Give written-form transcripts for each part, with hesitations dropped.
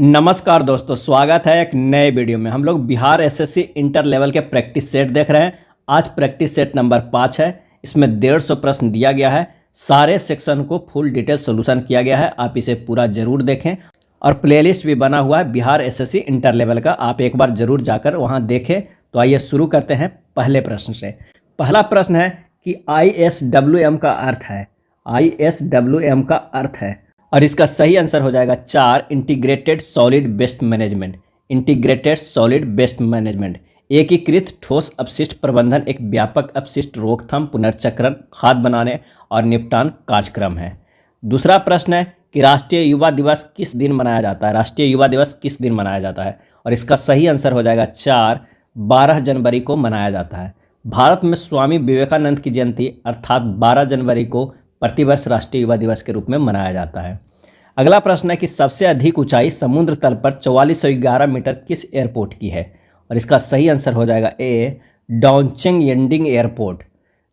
नमस्कार दोस्तों, स्वागत है एक नए वीडियो में। हम लोग बिहार एसएससी इंटर लेवल के प्रैक्टिस सेट देख रहे हैं। आज प्रैक्टिस सेट नंबर 5 है। इसमें 150 प्रश्न दिया गया है। सारे सेक्शन को फुल डिटेल सोल्यूशन किया गया है। आप इसे पूरा जरूर देखें और प्लेलिस्ट भी बना हुआ है बिहार एसएससी इंटर लेवल का, आप एक बार जरूर जाकर वहां देखें। तो आइए शुरू करते हैं पहले प्रश्न से। पहला प्रश्न है कि ISWM का अर्थ है। ISWM का अर्थ है और इसका सही आंसर हो जाएगा 4, integrated solid waste management. Integrated solid waste management एकीकृत ठोस अपशिष्ट प्रबंधन एक व्यापक अपशिष्ट रोकथाम, पुनर्चक्रण, खाद बनाने और निपटान कार्यक्रम है। दूसरा प्रश्न है कि राष्ट्रीय युवा दिवस किस दिन मनाया जाता है। राष्ट्रीय युवा दिवस किस दिन मनाया जाता है और इसका सही आंसर हो जाएगा 4, 12 जनवरी को मनाया जाता है। भारत में स्वामी विवेकानंद की जयंती अर्थात 12 जनवरी को प्रतिवर्ष राष्ट्रीय युवा दिवस के रूप में मनाया जाता है। अगला प्रश्न है कि सबसे अधिक ऊंचाई समुद्र तल पर 4411 मीटर किस एयरपोर्ट की है और इसका सही आंसर हो जाएगा ए, डोंगचेंग यांडिंग एयरपोर्ट।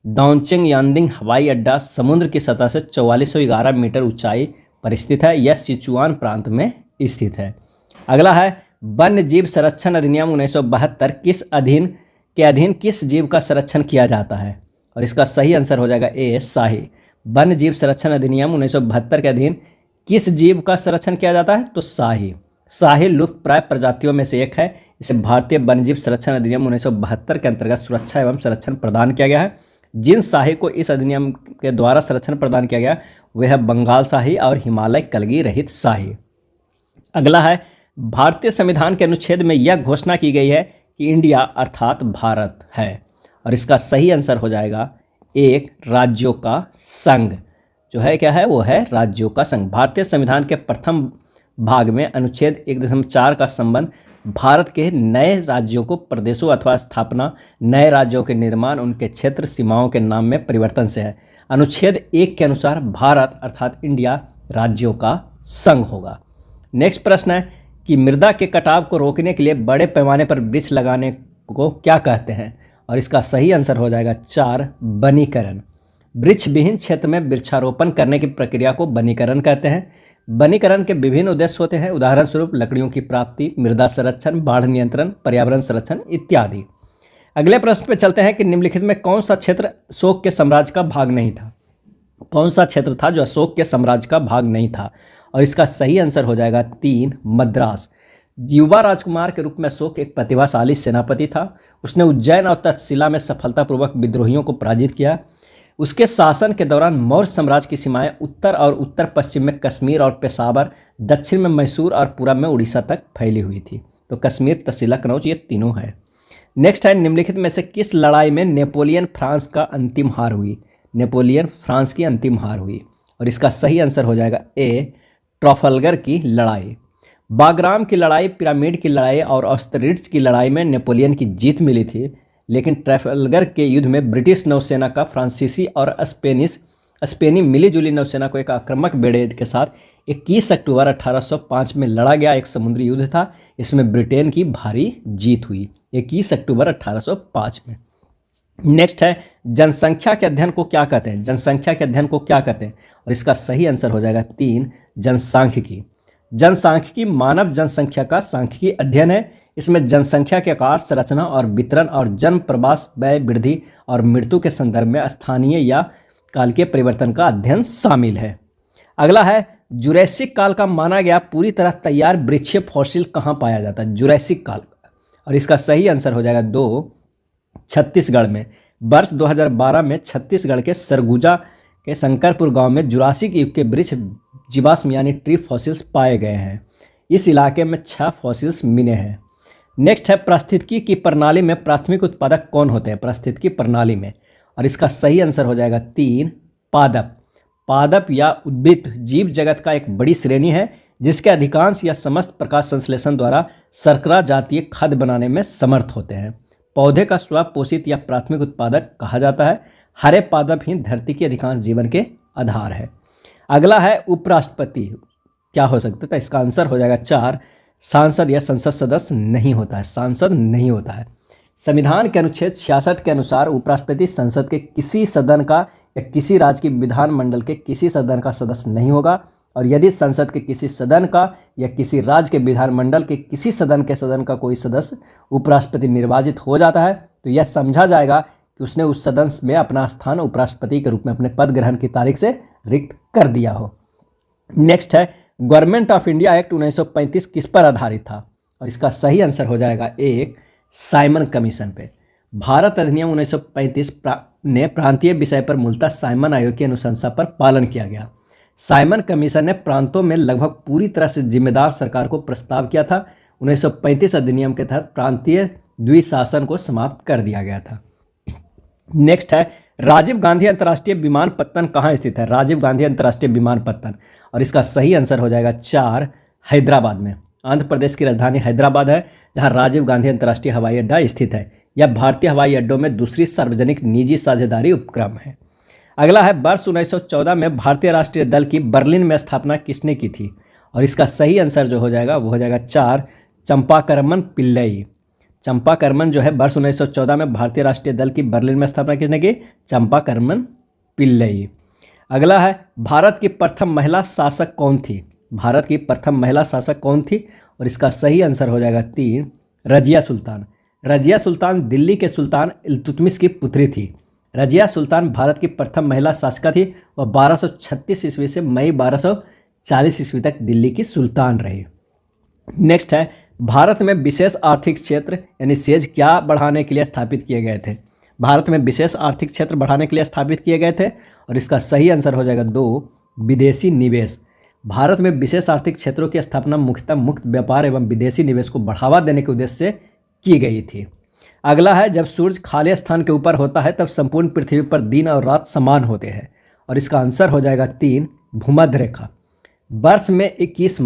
डोंगचेंग यांडिंग हवाई अड्डा समुद्र की सतह से 4411 मीटर ऊंचाई पर स्थित है। यह सिचुआन प्रांत में स्थित है। अगला है वन्य जीव संरक्षण अधिनियम 1972 किस अधीन किस जीव का संरक्षण किया जाता है और इसका सही आंसर हो जाएगा ए, शाही। वन्य जीव संरक्षण अधिनियम 1972 के अधीन किस जीव का संरक्षण किया जाता है तो शाही। शाही लुप्त प्राय प्रजातियों में से एक है। इसे भारतीय वन्यजीव संरक्षण अधिनियम 1972 के अंतर्गत सुरक्षा एवं संरक्षण प्रदान किया गया है। जिन शाही को इस अधिनियम के द्वारा संरक्षण प्रदान किया गया वह है बंगाल शाही और हिमालय कलगी रहित शाही। अगला है भारतीय संविधान के अनुच्छेद में यह घोषणा की गई है कि इंडिया अर्थात भारत है और इसका सही आंसर हो जाएगा एक, राज्यों का संघ। जो है क्या है वो है राज्यों का संघ। भारतीय संविधान के प्रथम भाग में अनुच्छेद 1.4 का संबंध भारत के नए राज्यों को प्रदेशों अथवा स्थापना, नए राज्यों के निर्माण, उनके क्षेत्र सीमाओं के नाम में परिवर्तन से है। अनुच्छेद 1 के अनुसार भारत अर्थात इंडिया राज्यों का संघ होगा। नेक्स्ट प्रश्न है कि मृदा के कटाव को रोकने के लिए बड़े पैमाने पर वृक्ष लगाने को क्या कहते हैं और इसका सही आंसर हो जाएगा 4, वनीकरण। वृक्ष विहीन क्षेत्र में वृक्षारोपण करने की प्रक्रिया को वनीकरण कहते हैं। वनीकरण के विभिन्न उद्देश्य होते हैं, उदाहरण स्वरूप लकड़ियों की प्राप्ति, मृदा संरक्षण, बाढ़ नियंत्रण, पर्यावरण संरक्षण इत्यादि। अगले प्रश्न पे चलते हैं कि निम्नलिखित में कौन सा क्षेत्र अशोक के साम्राज्य का भाग नहीं था। कौन सा क्षेत्र था जो अशोक के साम्राज्य का भाग नहीं था और इसका सही आंसर हो जाएगा 3, मद्रास। युवा राजकुमार के रूप में अशोक एक प्रतिभाशाली सेनापति था। उसने उज्जैन और तक्षशिला में सफलतापूर्वक विद्रोहियों को पराजित किया। उसके शासन के दौरान मौर्य साम्राज्य की सीमाएं उत्तर और उत्तर पश्चिम में कश्मीर और पेशावर, दक्षिण में मैसूर और पूरब में उड़ीसा तक फैली हुई थी। तो कश्मीर, तक्षशिला, कनौज ये तीनों है। नेक्स्ट है निम्नलिखित में से किस लड़ाई में नेपोलियन फ्रांस का अंतिम हार हुई। नेपोलियन फ्रांस की अंतिम हार हुई और इसका सही आंसर हो जाएगा ए, ट्राफलगर की लड़ाई। बाग्राम की लड़ाई, पिरामिड की लड़ाई और ऑस्टरिट्ज की लड़ाई में नेपोलियन की जीत मिली थी, लेकिन ट्राफलगर के युद्ध में ब्रिटिश नौसेना का फ्रांसीसी और स्पेनी मिलीजुली नौसेना को एक आक्रामक बेड़े के साथ 21 अक्टूबर 1805 में लड़ा गया एक समुद्री युद्ध था। इसमें ब्रिटेन की भारी जीत हुई 21 अक्टूबर 1805 में। नेक्स्ट है जनसंख्या के अध्ययन को क्या कहते हैं। जनसंख्या के अध्ययन को क्या कहते हैं और इसका सही आंसर हो जाएगा 3, जनसांख्यिकी। जनसांख्यिकी मानव जनसंख्या का सांख्यिकी अध्ययन है। इसमें जनसंख्या के आकार, संरचना और वितरण और जन्म, प्रवास, व्यय, वृद्धि और मृत्यु के संदर्भ में स्थानीय या काल के परिवर्तन का अध्ययन शामिल है। अगला है जुरैसिक काल का माना गया पूरी तरह तैयार वृक्षीय फॉसिल कहाँ पाया जाता है। जुरैसिक काल और इसका सही आंसर हो जाएगा 2, छत्तीसगढ़ में। वर्ष 2012 में छत्तीसगढ़ के सरगुजा के शंकरपुर गांव में जुरासिक युग के वृक्ष जीवाश्म यानी ट्री फॉसिल्स पाए गए हैं। इस इलाके में 6 फॉसिल्स मिले हैं। नेक्स्ट है पारिस्थितिकी की प्रणाली में प्राथमिक उत्पादक कौन होते हैं। पारिस्थितिकी प्रणाली में और इसका सही आंसर हो जाएगा 3, पादप। पादप या उद्भिद जीव जगत का एक बड़ी श्रेणी है जिसके अधिकांश या समस्त प्रकाश संश्लेषण द्वारा शर्करा जातीय खाद्य बनाने में समर्थ होते हैं। पौधे का स्वपोषित या प्राथमिक उत्पादक कहा जाता है। हरे पादप ही धरती के अधिकांश जीवन के आधार है। अगला है उपराष्ट्रपति क्या हो सकता है। इसका आंसर हो जाएगा 4, सांसद या संसद सदस्य नहीं होता है। सांसद नहीं होता है। संविधान के अनुच्छेद 66 के अनुसार उपराष्ट्रपति संसद के किसी सदन का या किसी राज्य की विधानमंडल के किसी सदन का सदस्य नहीं होगा और यदि संसद के किसी सदन का या किसी राज्य के विधानमंडल के किसी सदन का कोई सदस्य उपराष्ट्रपति निर्वाचित हो जाता है तो यह समझा जाएगा कि उसने उस सदन में अपना स्थान उपराष्ट्रपति के रूप में अपने पद ग्रहण की तारीख से रिक्त कर दिया हो। नेक्स्ट है, गवर्नमेंट ऑफ इंडिया एक्ट 1935 किस पर आधारित था? और इसका सही आंसर हो जाएगा एक, साइमन कमीशन पे। भारत अधिनियम 1935 ने प्रांतीय विषय पर मूलतः साइमन आयोग की अनुशंसा पर पालन किया गया। साइमन कमीशन ने प्रांतों में लगभग पूरी तरह से जिम्मेदार सरकार को प्रस्ताव किया था। 1935 अधिनियम के तहत प्रांतीय द्विशासन को समाप्त कर दिया गया था। नेक्स्ट है, राजीव गांधी अंतर्राष्ट्रीय विमानपत्तन कहाँ स्थित है? राजीव गांधी अंतर्राष्ट्रीय विमानपत्तन, और इसका सही आंसर हो जाएगा 4, हैदराबाद में। आंध्र प्रदेश की राजधानी हैदराबाद है जहां राजीव गांधी अंतर्राष्ट्रीय हवाई अड्डा स्थित है। यह भारतीय हवाई अड्डों में दूसरी सार्वजनिक निजी साझेदारी उपक्रम है। अगला है, वर्ष 1914 में भारतीय राष्ट्रीय दल की बर्लिन में स्थापना किसने की थी? और इसका सही आंसर जो हो जाएगा वो हो जाएगा 4, चंपाकरमन पिल्लई। चंपाकरमन जो है वर्ष 1914 में भारतीय राष्ट्रीय दल की बर्लिन में स्थापना किसने की? चंपाकरमन पिल्लई। अगला है, भारत की प्रथम महिला शासक कौन थी? भारत की प्रथम महिला शासक कौन थी? और इसका सही आंसर हो जाएगा 3, रजिया सुल्तान। रजिया सुल्तान दिल्ली के सुल्तान इल्तुतमिश की पुत्री थी। रजिया सुल्तान भारत की प्रथम महिला शासिका थी। वह 1236 ईस्वी से मई 1240 ईस्वी तक दिल्ली की सुल्तान रही। नेक्स्ट है, भारत में विशेष आर्थिक क्षेत्र यानी सेज क्या बढ़ाने के लिए स्थापित किए गए थे? भारत में विशेष आर्थिक क्षेत्र बढ़ाने के लिए स्थापित किए गए थे, और इसका सही आंसर हो जाएगा 2, विदेशी निवेश। भारत में विशेष आर्थिक क्षेत्रों की स्थापना मुख्यतः मुक्त व्यापार एवं विदेशी निवेश को बढ़ावा देने के उद्देश्य से की गई थी। अगला है, जब सूर्य खाली स्थान के ऊपर होता है तब संपूर्ण पृथ्वी पर दिन और रात समान होते हैं, और इसका आंसर हो जाएगा 3, भूमध्य रेखा। वर्ष में 21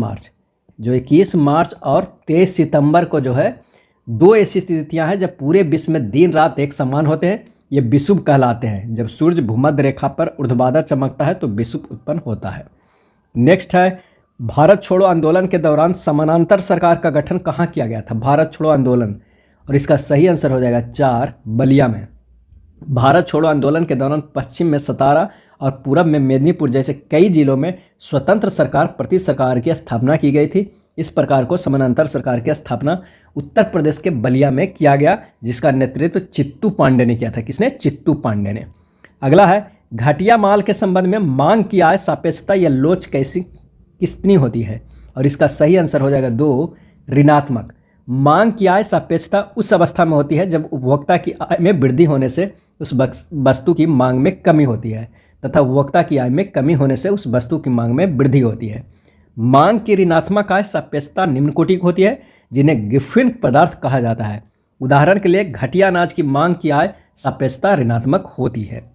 मार्च और 23 सितंबर को जो है 2 ऐसी स्थितियां हैं जब पूरे विश्व में दिन रात एक समान होते हैं। ये विषुव कहलाते हैं। जब सूर्य भूमध्य रेखा पर ऊर्ध्वाधर चमकता है तो विषुव उत्पन्न होता है। नेक्स्ट है, भारत छोड़ो आंदोलन के दौरान समानांतर सरकार का गठन कहाँ किया गया था? भारत छोड़ो आंदोलन, और इसका सही आंसर हो जाएगा 4, बलिया में। भारत छोड़ो आंदोलन के दौरान पश्चिम में सतारा और पूरब में मेदिनीपुर जैसे कई जिलों में स्वतंत्र सरकार प्रति सरकार की स्थापना की गई थी। इस प्रकार को समानांतर सरकार की स्थापना उत्तर प्रदेश के बलिया में किया गया, जिसका नेतृत्व चित्तू पांडे ने किया था। किसने? चित्तू पांडे ने। अगला है, घटिया माल के संबंध में मांग की आय सापेक्षता या लोच कितनी होती है? और इसका सही आंसर हो जाएगा 2, ऋणात्मक। मांग की आय सापेक्षता उस अवस्था में होती है जब उपभोक्ता की आय में वृद्धि होने से उस वस्तु की मांग में कमी होती है, तथा उपभोक्ता की आय में कमी होने से उस वस्तु की मांग में वृद्धि होती है। मांग की ऋणात्मक आय सापेक्षता निम्न कोटि की होती है, जिन्हें गिफिन पदार्थ कहा जाता है। उदाहरण के लिए घटिया अनाज की मांग की आय सापेक्षता ऋणात्मक होती है।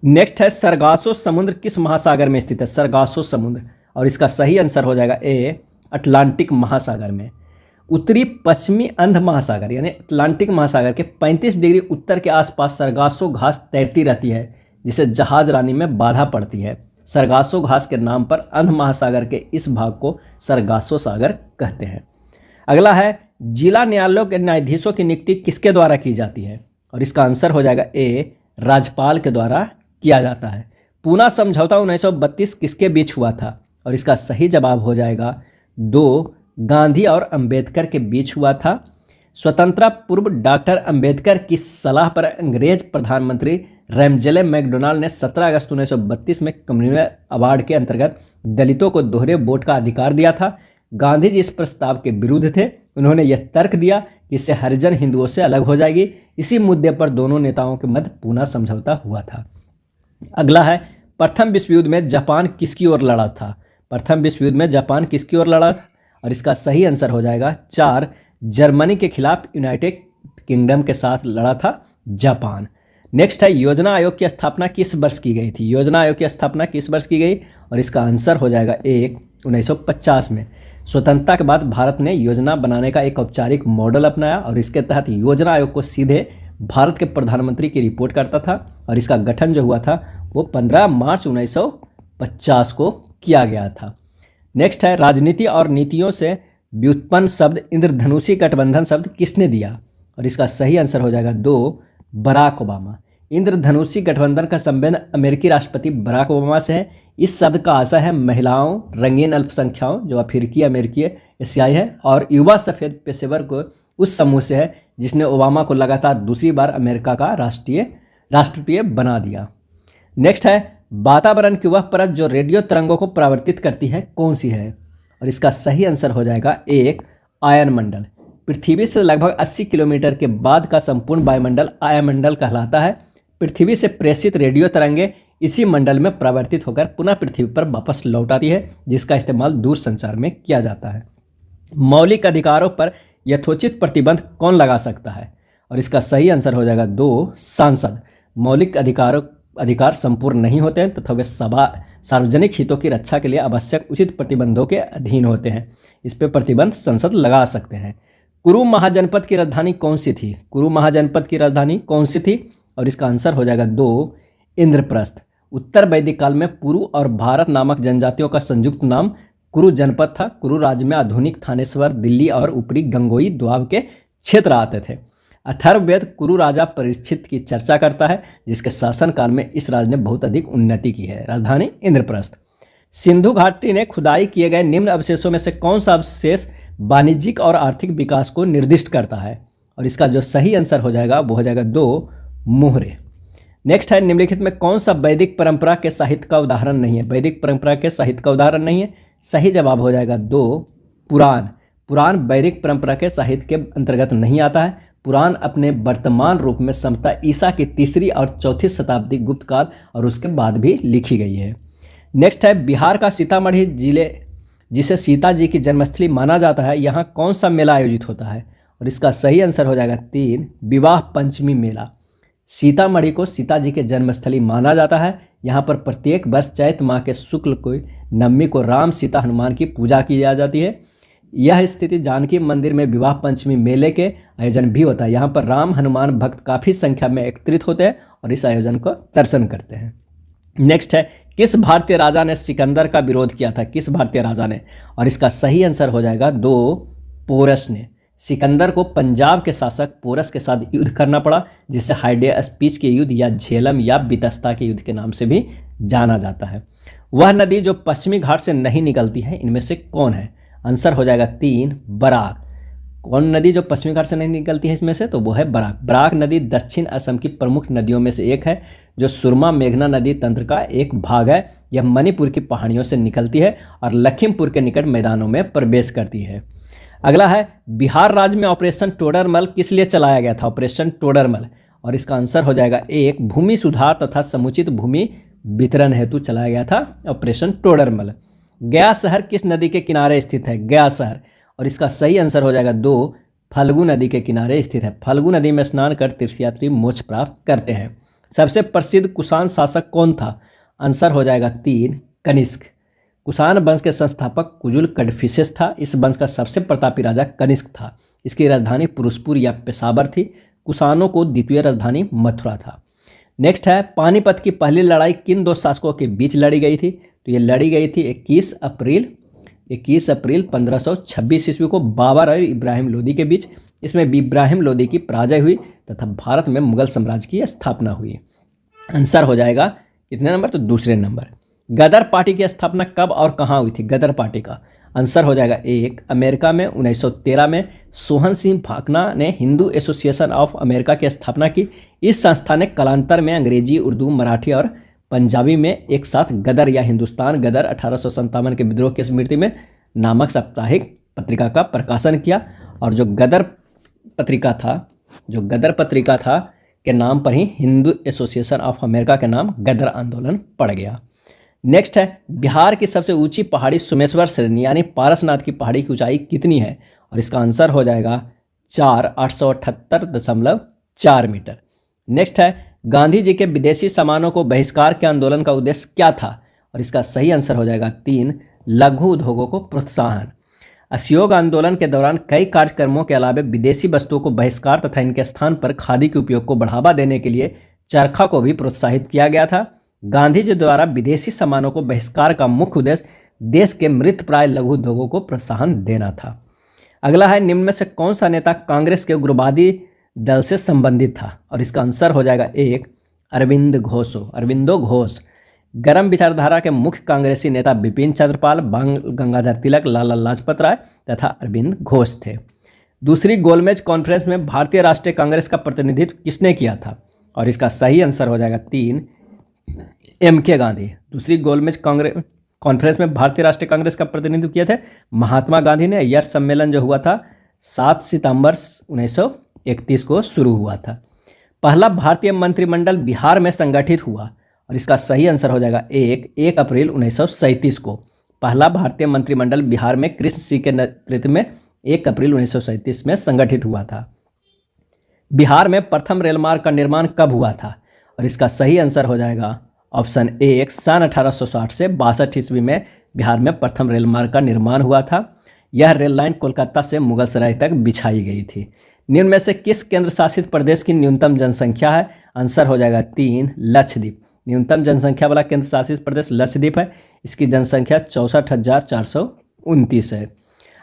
नेक्स्ट है, सरगासो समुद्र किस महासागर में स्थित है? सरगासो समुद्र, और इसका सही आंसर हो जाएगा ए, अटलांटिक महासागर में। उत्तरी पश्चिमी अंध महासागर यानी अटलांटिक महासागर के 35 डिग्री उत्तर के आसपास सरगासो घास तैरती रहती है, जिसे जहाज रानी में बाधा पड़ती है। सरगासो घास के नाम पर अंध महासागर के इस भाग को सरगासो सागर कहते हैं। अगला है, जिला न्यायालयों के न्यायाधीशों की नियुक्ति किसके द्वारा की जाती है? और इसका आंसर हो जाएगा ए, राज्यपाल के द्वारा किया जाता है। पूना समझौता 1932 किसके बीच हुआ था? और इसका सही जवाब हो जाएगा 2, गांधी और अंबेडकर के बीच हुआ था। स्वतंत्रता पूर्व डॉक्टर अंबेडकर की सलाह पर अंग्रेज प्रधानमंत्री रैमजेले मैकडोनाल्ड ने 17 अगस्त 1932 में कम्युनल अवार्ड के अंतर्गत दलितों को दोहरे वोट का अधिकार दिया था। गांधी जी इस प्रस्ताव के विरुद्ध थे। उन्होंने यह तर्क दिया कि इससे हरिजन हिंदुओं से अलग हो जाएगी। इसी मुद्दे पर दोनों नेताओं के मध्य पूना समझौता हुआ था। अगला है, प्रथम विश्व युद्ध में जापान किसकी ओर लड़ा था? प्रथम विश्व युद्ध में जापान किसकी ओर लड़ा था? और इसका सही आंसर हो जाएगा 4, जर्मनी के खिलाफ यूनाइटेड किंगडम के साथ लड़ा था जापान। नेक्स्ट है, योजना आयोग की स्थापना किस वर्ष की गई थी? योजना आयोग की स्थापना किस वर्ष की गई? और इसका आंसर हो जाएगा 1, 1950 में। स्वतंत्रता के बाद भारत ने योजना बनाने का एक औपचारिक मॉडल अपनाया और इसके तहत योजना आयोग को सीधे भारत के प्रधानमंत्री की रिपोर्ट करता था, और इसका गठन जो हुआ था वो 15 मार्च 1950 को किया गया था। नेक्स्ट है, राजनीति और नीतियों से व्युत्पन्न शब्द इंद्रधनुषी गठबंधन शब्द किसने दिया? और इसका सही आंसर हो जाएगा 2, बराक ओबामा। इंद्रधनुषी गठबंधन का संबंध अमेरिकी राष्ट्रपति बराक ओबामा से है। इस शब्द का आशय है महिलाओं, रंगीन अल्पसंख्याओं जो अफ्रीकी, अमेरिकी, एशियाई है, और युवा सफ़ेद पेशेवर को उस समूह से है जिसने ओबामा को लगातार दूसरी बार अमेरिका का राष्ट्रपति बना दिया। नेक्स्ट है वातावरण की वह परत जो रेडियो तरंगों को परावर्तित करती है, कौन सी है? और इसका सही आंसर हो जाएगा एक, आयनमंडल। पृथ्वी से लगभग 80 किलोमीटर के बाद का संपूर्ण वायुमंडल आयनमंडल कहलाता है। पृथ्वी से प्रेषित रेडियो तरंगें इसी मंडल में परावर्तित होकर पुनः पृथ्वी पर वापस लौट आती है, जिसका इस्तेमाल दूरसंचार में किया जाता है। मौलिक अधिकारों पर यथोचित प्रतिबंध कौन लगा सकता है? और इसका सही आंसर हो जाएगा 2, सांसद। मौलिक अधिकार संपूर्ण नहीं होते हैं तथा वे सार्वजनिक हितों की रक्षा के लिए आवश्यक उचित प्रतिबंधों के अधीन होते हैं। इस पर प्रतिबंध संसद लगा सकते हैं। कुरु महाजनपद की राजधानी कौन सी थी? कुरु महाजनपद की राजधानी कौन सी थी? और इसका आंसर हो जाएगा 2, इंद्रप्रस्थ। उत्तर वैदिक काल में पुरु और भारत नामक जनजातियों का संयुक्त नाम कुरु जनपद था। कुरु राज्य में आधुनिक थानेश्वर, दिल्ली और ऊपरी गंगोई द्वाब के क्षेत्र आते थे। अथर्ववेद कुरु राजा परीक्षित की चर्चा करता है, जिसके शासनकाल में इस राज्य ने बहुत अधिक उन्नति की है। राजधानी इंद्रप्रस्थ। सिंधु घाटी ने खुदाई किए गए निम्न अवशेषों में से कौन सा अवशेष वाणिज्यिक और आर्थिक विकास को निर्दिष्ट करता है? और इसका जो सही आंसर हो जाएगा वो हो जाएगा 2, मोहरे। नेक्स्ट है निम्नलिखित में कौन सा वैदिक परंपरा के साहित्य का उदाहरण नहीं है? वैदिक परंपरा के साहित्य का उदाहरण नहीं है। सही जवाब हो जाएगा 2, पुराण। पुराण वैदिक परंपरा के साहित्य के अंतर्गत नहीं आता है। पुराण अपने वर्तमान रूप में संभवतः ईसा की 3री और 4वीं शताब्दी गुप्त काल और उसके बाद भी लिखी गई है। नेक्स्ट है बिहार का सीतामढ़ी जिले, जिसे सीता जी की जन्मस्थली माना जाता है, यहाँ कौन सा मेला आयोजित होता है? और इसका सही आंसर हो जाएगा 3, विवाह पंचमी मेला। सीतामढ़ी को सीता जी के जन्मस्थली माना जाता है। यहाँ पर प्रत्येक वर्ष चैत माह के शुक्ल को नवमी को राम सीता हनुमान की पूजा की जाती है। यह स्थिति जानकी मंदिर में विवाह पंचमी मेले के आयोजन भी होता है। यहाँ पर राम हनुमान भक्त काफ़ी संख्या में एकत्रित होते हैं और इस आयोजन को दर्शन करते हैं। नेक्स्ट है किस भारतीय राजा ने सिकंदर का विरोध किया था? किस भारतीय राजा ने? और इसका सही आंसर हो जाएगा 2, पोरस ने। सिकंदर को पंजाब के शासक पोरस के साथ युद्ध करना पड़ा, जिसे हाइडेस्पीच के युद्ध या झेलम या बितस्ता के युद्ध के नाम से भी जाना जाता है। वह नदी जो पश्चिमी घाट से नहीं निकलती है, इनमें से कौन है? आंसर हो जाएगा 3, बराक। कौन नदी जो पश्चिमी घाट से नहीं निकलती है इसमें से? तो वो है बराक। बराक नदी दक्षिण असम की प्रमुख नदियों में से एक है, जो सुरमा मेघना नदी तंत्र का एक भाग है। यह मणिपुर की पहाड़ियों से निकलती है और लखीमपुर के निकट मैदानों में प्रवेश करती है। अगला है बिहार राज्य में ऑपरेशन टोडरमल किस लिए चलाया गया था? ऑपरेशन टोडरमल। और इसका आंसर हो जाएगा 1, भूमि सुधार तथा समुचित भूमि वितरण हेतु चलाया गया था ऑपरेशन टोडरमल। गया शहर किस नदी के किनारे स्थित है? गया शहर। और इसका सही आंसर हो जाएगा 2, फल्गु नदी के किनारे स्थित है। फल्गु नदी में स्नान कर तीर्थयात्री मोक्ष प्राप्त करते हैं। सबसे प्रसिद्ध कुषाण शासक कौन था? आंसर हो जाएगा 3, कनिष्क। कुषाण वंश के संस्थापक कुजुल कडफिसेस था। इस वंश का सबसे प्रतापी राजा कनिष्क था। इसकी राजधानी पुरुषपुर या पेशावर थी। कुषाणों को द्वितीय राजधानी मथुरा था। नेक्स्ट है पानीपत की पहली लड़ाई किन 2 शासकों के बीच लड़ी गई थी? तो ये लड़ी गई थी 21 अप्रैल 1526 ईस्वी को बाबर और इब्राहिम लोदी के बीच। इसमें इब्राहिम लोदी की पराजय हुई तथा भारत में मुगल साम्राज्य की स्थापना हुई। आंसर हो जाएगा कितने नंबर? तो दूसरे नंबर। गदर पार्टी की स्थापना कब और कहाँ हुई थी? गदर पार्टी का आंसर हो जाएगा 1, अमेरिका में 1913 में सोहन सिंह भाकना ने हिंदू एसोसिएशन ऑफ अमेरिका की स्थापना की। इस संस्था ने कालांतर में अंग्रेजी, उर्दू, मराठी और पंजाबी में एक साथ गदर या हिंदुस्तान गदर 1857 के विद्रोह की स्मृति में नामक साप्ताहिक पत्रिका का प्रकाशन किया। और जो गदर पत्रिका था के नाम पर ही हिंदू एसोसिएशन ऑफ अमेरिका के नाम गदर आंदोलन पड़ गया। नेक्स्ट है बिहार की सबसे ऊंची पहाड़ी सोमेश्वर श्रेणी यानी पारसनाथ की पहाड़ी की ऊंचाई कितनी है? और इसका आंसर हो जाएगा 878.4 मीटर। नेक्स्ट है गांधी जी के विदेशी सामानों को बहिष्कार के आंदोलन का उद्देश्य क्या था? और इसका सही आंसर हो जाएगा 3, लघु उद्योगों को प्रोत्साहन। असहयोग आंदोलन के दौरान कई कार्यक्रमों के अलावा विदेशी वस्तुओं को बहिष्कार तथा इनके स्थान पर खादी के उपयोग को बढ़ावा देने के लिए चरखा को भी प्रोत्साहित किया गया था। गांधी जी द्वारा विदेशी सामानों को बहिष्कार का मुख्य उद्देश्य देश के मृतप्राय लघु उद्योगों को प्रोत्साहन देना था। अगला है निम्न में से कौन सा नेता कांग्रेस के उग्रवादी दल से संबंधित था? और इसका आंसर हो जाएगा 1, अरविंदो घोष। गर्म विचारधारा के मुख्य कांग्रेसी नेता बिपिन चंद्रपाल, बाल गंगाधर तिलक, लाला लाजपत राय तथा अरविंद घोष थे। दूसरी गोलमेज कॉन्फ्रेंस में भारतीय राष्ट्रीय कांग्रेस का प्रतिनिधित्व किसने किया था? और इसका सही आंसर हो जाएगा 3, MK गांधी। दूसरी गोलमेज कॉन्फ्रेंस में भारतीय राष्ट्रीय कांग्रेस का प्रतिनिधित्व किया था महात्मा गांधी ने। यह सम्मेलन जो हुआ था 7 सितंबर 1931 को शुरू हुआ था। पहला भारतीय मंत्रिमंडल बिहार में संगठित हुआ और इसका सही आंसर हो जाएगा 1 अप्रैल 1937 को। पहला भारतीय मंत्रिमंडल बिहार में कृष्ण सिंह के नेतृत्व में 1 अप्रैल 1937 में संगठित हुआ था। बिहार में प्रथम रेल मार्ग का निर्माण कब हुआ था? और इसका सही आंसर हो जाएगा ऑप्शन 1, सन 1860 से 62 ईस्वी में बिहार में प्रथम रेल मार्ग का निर्माण हुआ था। यह रेल लाइन कोलकाता से मुगलसराय तक बिछाई गई थी। निम्न में से किस केंद्र शासित प्रदेश की न्यूनतम जनसंख्या है? आंसर हो जाएगा 3, लक्षद्वीप। न्यूनतम जनसंख्या वाला केंद्र शासित प्रदेश लक्षद्वीप है। इसकी जनसंख्या 64,429 है।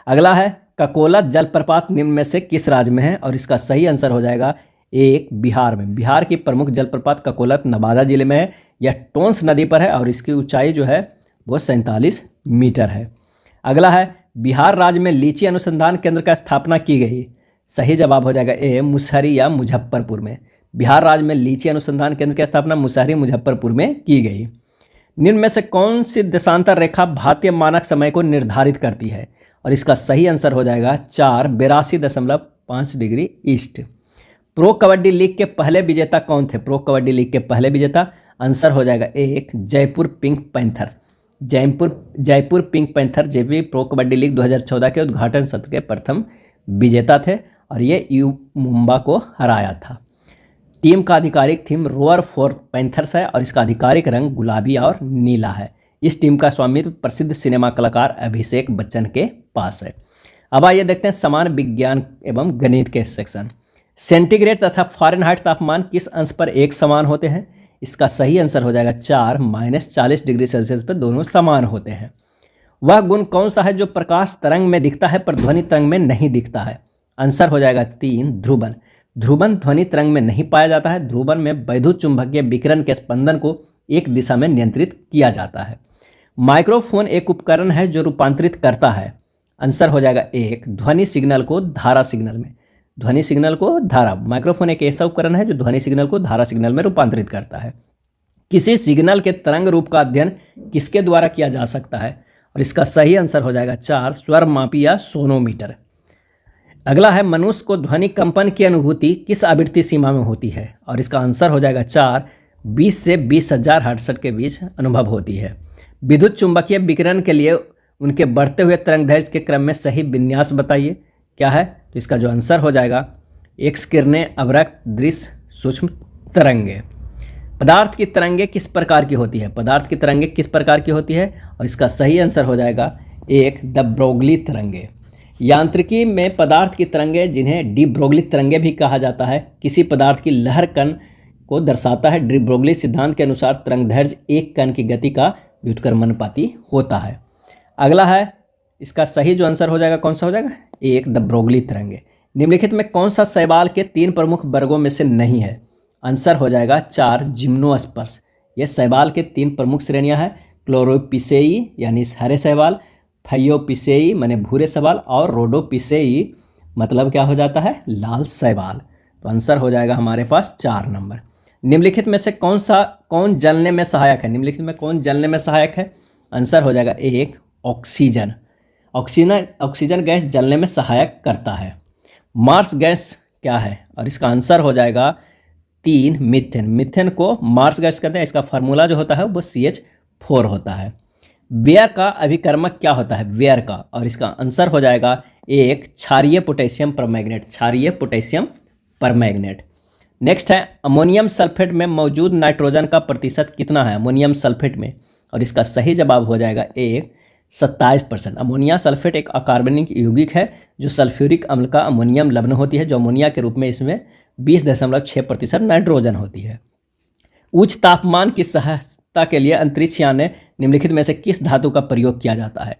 अगला है ककोला जलप्रपात निम्न में से किस राज्य में है? और इसका सही आंसर हो जाएगा 1, बिहार में। बिहार की प्रमुख जलप्रपात ककोला नवादा जिले में है। यह टोंस नदी पर है और इसकी ऊंचाई जो है वो 47 मीटर है। अगला है बिहार राज्य में लीची अनुसंधान केंद्र का स्थापना की गई। सही जवाब हो जाएगा A, मुसहरी या मुजफ्फरपुर में। बिहार राज्य में लीची अनुसंधान केंद्र की स्थापना मुसहरी मुजफ्फरपुर में की गई। निम्न में से कौन सी देशांतर रेखा भारतीय मानक समय को निर्धारित करती है? और इसका सही आंसर हो जाएगा 4, 82.5 degree east. Pro kabaddi league के पहले विजेता कौन थे? प्रो कबड्डी लीग के पहले विजेता आंसर हो जाएगा 1, Jaipur pink panther. Jaipur pink panther JP pro kabaddi league 2014 के उद्घाटन सत्र के प्रथम विजेता थे और ये यू मुंबा को हराया था। टीम का आधिकारिक थीम रोअर फॉर पैंथर्स है और इसका आधिकारिक रंग गुलाबी और नीला है। इस टीम का स्वामित्व प्रसिद्ध सिनेमा कलाकार अभिषेक बच्चन के पास है। अब आइए देखते हैं समान विज्ञान एवं गणित के सेक्शन। सेंटीग्रेड तथा फ़ारेनहाइट तापमान किस अंश पर एक समान होते हैं? इसका सही आंसर हो जाएगा 4, -40 डिग्री सेल्सियस पर दोनों समान होते हैं। वह गुण कौन सा है जो प्रकाश तरंग में दिखता है पर ध्वनि तरंग में नहीं दिखता है? आंसर हो जाएगा 3, ध्रुवन। ध्रुवन ध्वनि तरंग में नहीं पाया जाता है। ध्रुवन में वैद्युत चुंबकीय विकिरण के स्पंदन को एक दिशा में नियंत्रित किया जाता है। माइक्रोफोन एक उपकरण है जो रूपांतरित करता है। आंसर हो जाएगा 1, ध्वनि सिग्नल को धारा सिग्नल में। ध्वनि सिग्नल को धारा, माइक्रोफोन एक ऐसा उपकरण है जो ध्वनि सिग्नल को धारा सिग्नल में रूपांतरित करता है। किसी सिग्नल के तरंग रूप का अध्ययन किसके द्वारा किया जा सकता है? और इसका सही आंसर हो जाएगा 4, स्वर मापी या सोनोमीटर। अगला है मनुष्य को ध्वनि कंपन की अनुभूति किस आवृत्ति सीमा में होती है? और इसका आंसर हो जाएगा 4, 20 से 20,000 हर्ट्ज के बीच अनुभव होती है। विद्युत चुंबकीय विकिरण के लिए उनके बढ़ते हुए तरंगदैर्घ्य के क्रम में सही विन्यास बताइए, क्या है? तो इसका जो आंसर हो जाएगा एक्स किरणें, अवरक्त, दृश्य, सूक्ष्म तरंगे। पदार्थ की तरंगे किस प्रकार की होती है? पदार्थ की तरंगे किस प्रकार की होती है? और इसका सही आंसर हो जाएगा 1, द ब्रोगली तरंगे। यांत्रिकी में पदार्थ की तरंगे, जिन्हें डी ब्रोगली तरंगे भी कहा जाता है, किसी पदार्थ की लहर कण को दर्शाता है। डी ब्रोगली सिद्धांत के अनुसार तरंगदैर्घ्य एक कण की गति का व्युत्क्रमणुपाती होता है। अगला है इसका सही जो आंसर हो जाएगा कौन सा हो जाएगा? 1, द ब्रोगली तरंगे। निम्नलिखित में कौन सा शैवाल के 3 प्रमुख वर्गों में से नहीं है? आंसर हो जाएगा 4, जिम्नोस्पर्श। ये शैवाल के 3 प्रमुख श्रेणियां हैं, क्लोरोपिसेई यानी हरे शैवाल, फाइयोपिसेई माने भूरे शैवाल और रोडोपिसेई मतलब क्या हो जाता है? लाल शैवाल। तो आंसर हो जाएगा हमारे पास 4 नंबर। निम्नलिखित में से कौन जलने में सहायक है? निम्नलिखित में कौन जलने में सहायक है? आंसर हो जाएगा 1, ऑक्सीजन। ऑक्सीजन गैस जलने में सहायक करता है। मार्स गैस क्या है? और इसका आंसर हो जाएगा 3, मीथेन। मीथेन को मार्स गैस कहते हैं। इसका फार्मूला जो होता है वो CH4 होता है। वेयर का अभिकर्मक क्या होता है? वेयर का, और इसका आंसर हो जाएगा 1, क्षारीय पोटेशियम परमैंगनेट। क्षारीय पोटेशियम परमैंगनेट। नेक्स्ट है अमोनियम सल्फेट में मौजूद नाइट्रोजन का प्रतिशत कितना है अमोनियम सल्फेट में? और इसका सही जवाब हो जाएगा 1, 27%। अमोनिया सल्फेट एक अकार्बनिक यौगिक है जो सल्फ्यूरिक अम्ल का अमोनियम लवण होती है, जो अमोनिया के रूप में इसमें 20.6% नाइट्रोजन होती है। उच्च तापमान की सहायता के लिए अंतरिक्ष यान में निम्नलिखित में से किस धातु का प्रयोग किया जाता है?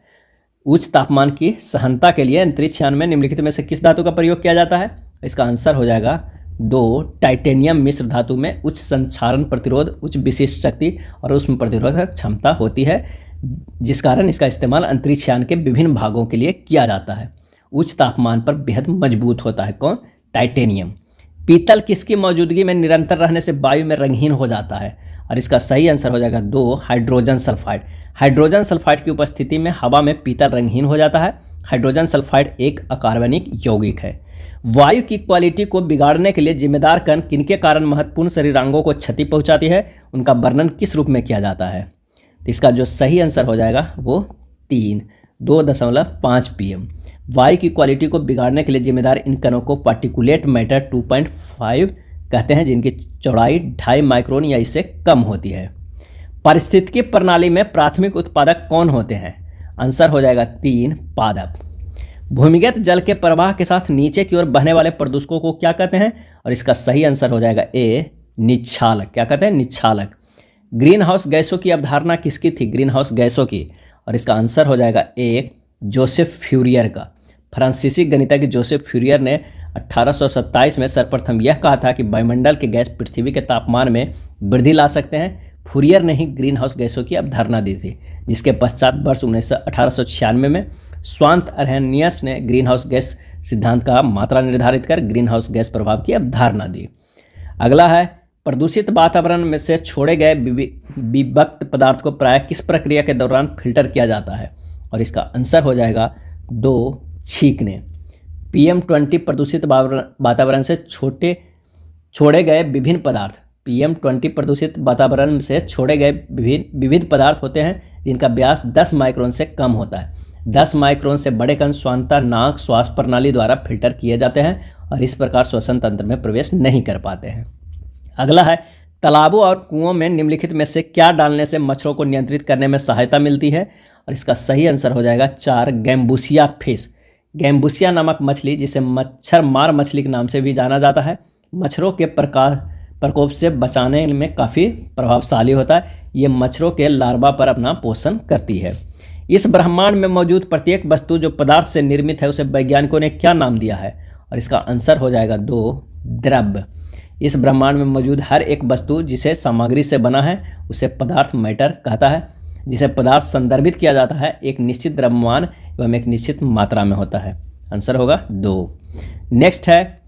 उच्च तापमान की सहनता के लिए अंतरिक्ष यान में निम्नलिखित में से किस धातु का प्रयोग किया जाता है? इसका आंसर हो जाएगा 2 टाइटेनियम मिश्र धातु में उच्च संक्षारण प्रतिरोध, उच्च विशिष्ट शक्ति और उष्ण प्रतिरोधक क्षमता होती है, जिस कारण इसका इस्तेमाल अंतरिक्ष यान के विभिन्न भागों के लिए किया जाता है। उच्च तापमान पर बेहद मजबूत होता है। कौन? टाइटेनियम। पीतल किसकी मौजूदगी में निरंतर रहने से वायु में रंगहीन हो जाता है? और इसका सही आंसर हो जाएगा 2 हाइड्रोजन सल्फाइड। हाइड्रोजन सल्फाइड की उपस्थिति में हवा में पीतल रंगहीन हो जाता है। हाइड्रोजन सल्फाइड एक अकार्बनिक यौगिक है। वायु की क्वालिटी को बिगाड़ने के लिए जिम्मेदार कण किनके कारण महत्वपूर्ण शरीरांगों को क्षति पहुंचाती है? उनका वर्णन किस रूप में किया जाता है? तो इसका जो सही आंसर हो जाएगा वो 3 2.5 pm। वायु की क्वालिटी को बिगाड़ने के लिए जिम्मेदार इन कणों को पार्टिकुलेट मैटर 2.5 कहते हैं, जिनकी चौड़ाई 2.5 माइक्रोन या इससे कम होती है। पारिस्थितिकी प्रणाली में प्राथमिक उत्पादक कौन होते हैं? आंसर हो जाएगा 3 पादप। भूमिगत जल के प्रवाह के साथ नीचे की ओर बहने वाले प्रदूषकों को क्या कहते हैं? और इसका सही आंसर हो जाएगा ए निच्छालक। क्या कहते हैं? निच्छालक। ग्रीन हाउस गैसों की अवधारणा किसकी थी? ग्रीन हाउस गैसों की। और इसका आंसर हो जाएगा ए जोसेफ फ्यूरियर का। फ्रांसीसी गणितज्ञ जोसेफ फ्यूरियर ने 1827 में सर्वप्रथम यह कहा था कि वायुमंडल के गैस पृथ्वी के तापमान में वृद्धि ला सकते हैं। फ्यूरियर ने ही ग्रीन हाउस गैसों की अवधारणा दी थी, जिसके पश्चात वर्ष 1896 में स्वांत अरहेनियस ने ग्रीन हाउस गैस सिद्धांत का मात्रा निर्धारित कर ग्रीन हाउस गैस प्रभाव की अवधारणा दी। अगला है प्रदूषित वातावरण में से छोड़े गए विषाक्त पदार्थ को प्रायः किस प्रक्रिया के दौरान फिल्टर किया जाता है? और इसका आंसर हो जाएगा 2 छींकने। PM20 प्रदूषित वातावरण से छोड़े गए विभिन्न पदार्थ। PM20 प्रदूषित वातावरण से छोड़े गए विविध पदार्थ होते हैं जिनका व्यास 10 माइक्रोन से कम होता है। 10 माइक्रोन से बड़े कण स्वांतः नाक श्वास प्रणाली द्वारा फिल्टर किए जाते हैं और इस प्रकार श्वसन तंत्र में प्रवेश नहीं कर पाते हैं। अगला है तालाबों और कुओं में निम्नलिखित में से क्या डालने से मच्छरों को नियंत्रित करने में सहायता मिलती है? और इसका सही आंसर हो जाएगा 4 गैम्बूसिया फिश। गैम्बूसिया नामक मछली, जिसे मच्छर मार मछली के नाम से भी जाना जाता है, मच्छरों के प्रकोप से बचाने में काफ़ी प्रभावशाली होता है। ये मच्छरों के लार्वा पर अपना पोषण करती है। इस ब्रह्मांड में मौजूद प्रत्येक वस्तु जो पदार्थ से निर्मित है उसे वैज्ञानिकों ने क्या नाम दिया है? और इसका आंसर हो जाएगा 2 द्रव्य। इस ब्रह्मांड में मौजूद हर एक वस्तु जिसे सामग्री से बना है उसे पदार्थ मैटर कहता है। जिसे पदार्थ संदर्भित किया जाता है एक निश्चित द्रव्यमान एवं एक निश्चित मात्रा में होता है। आंसर होगा 2। नेक्स्ट है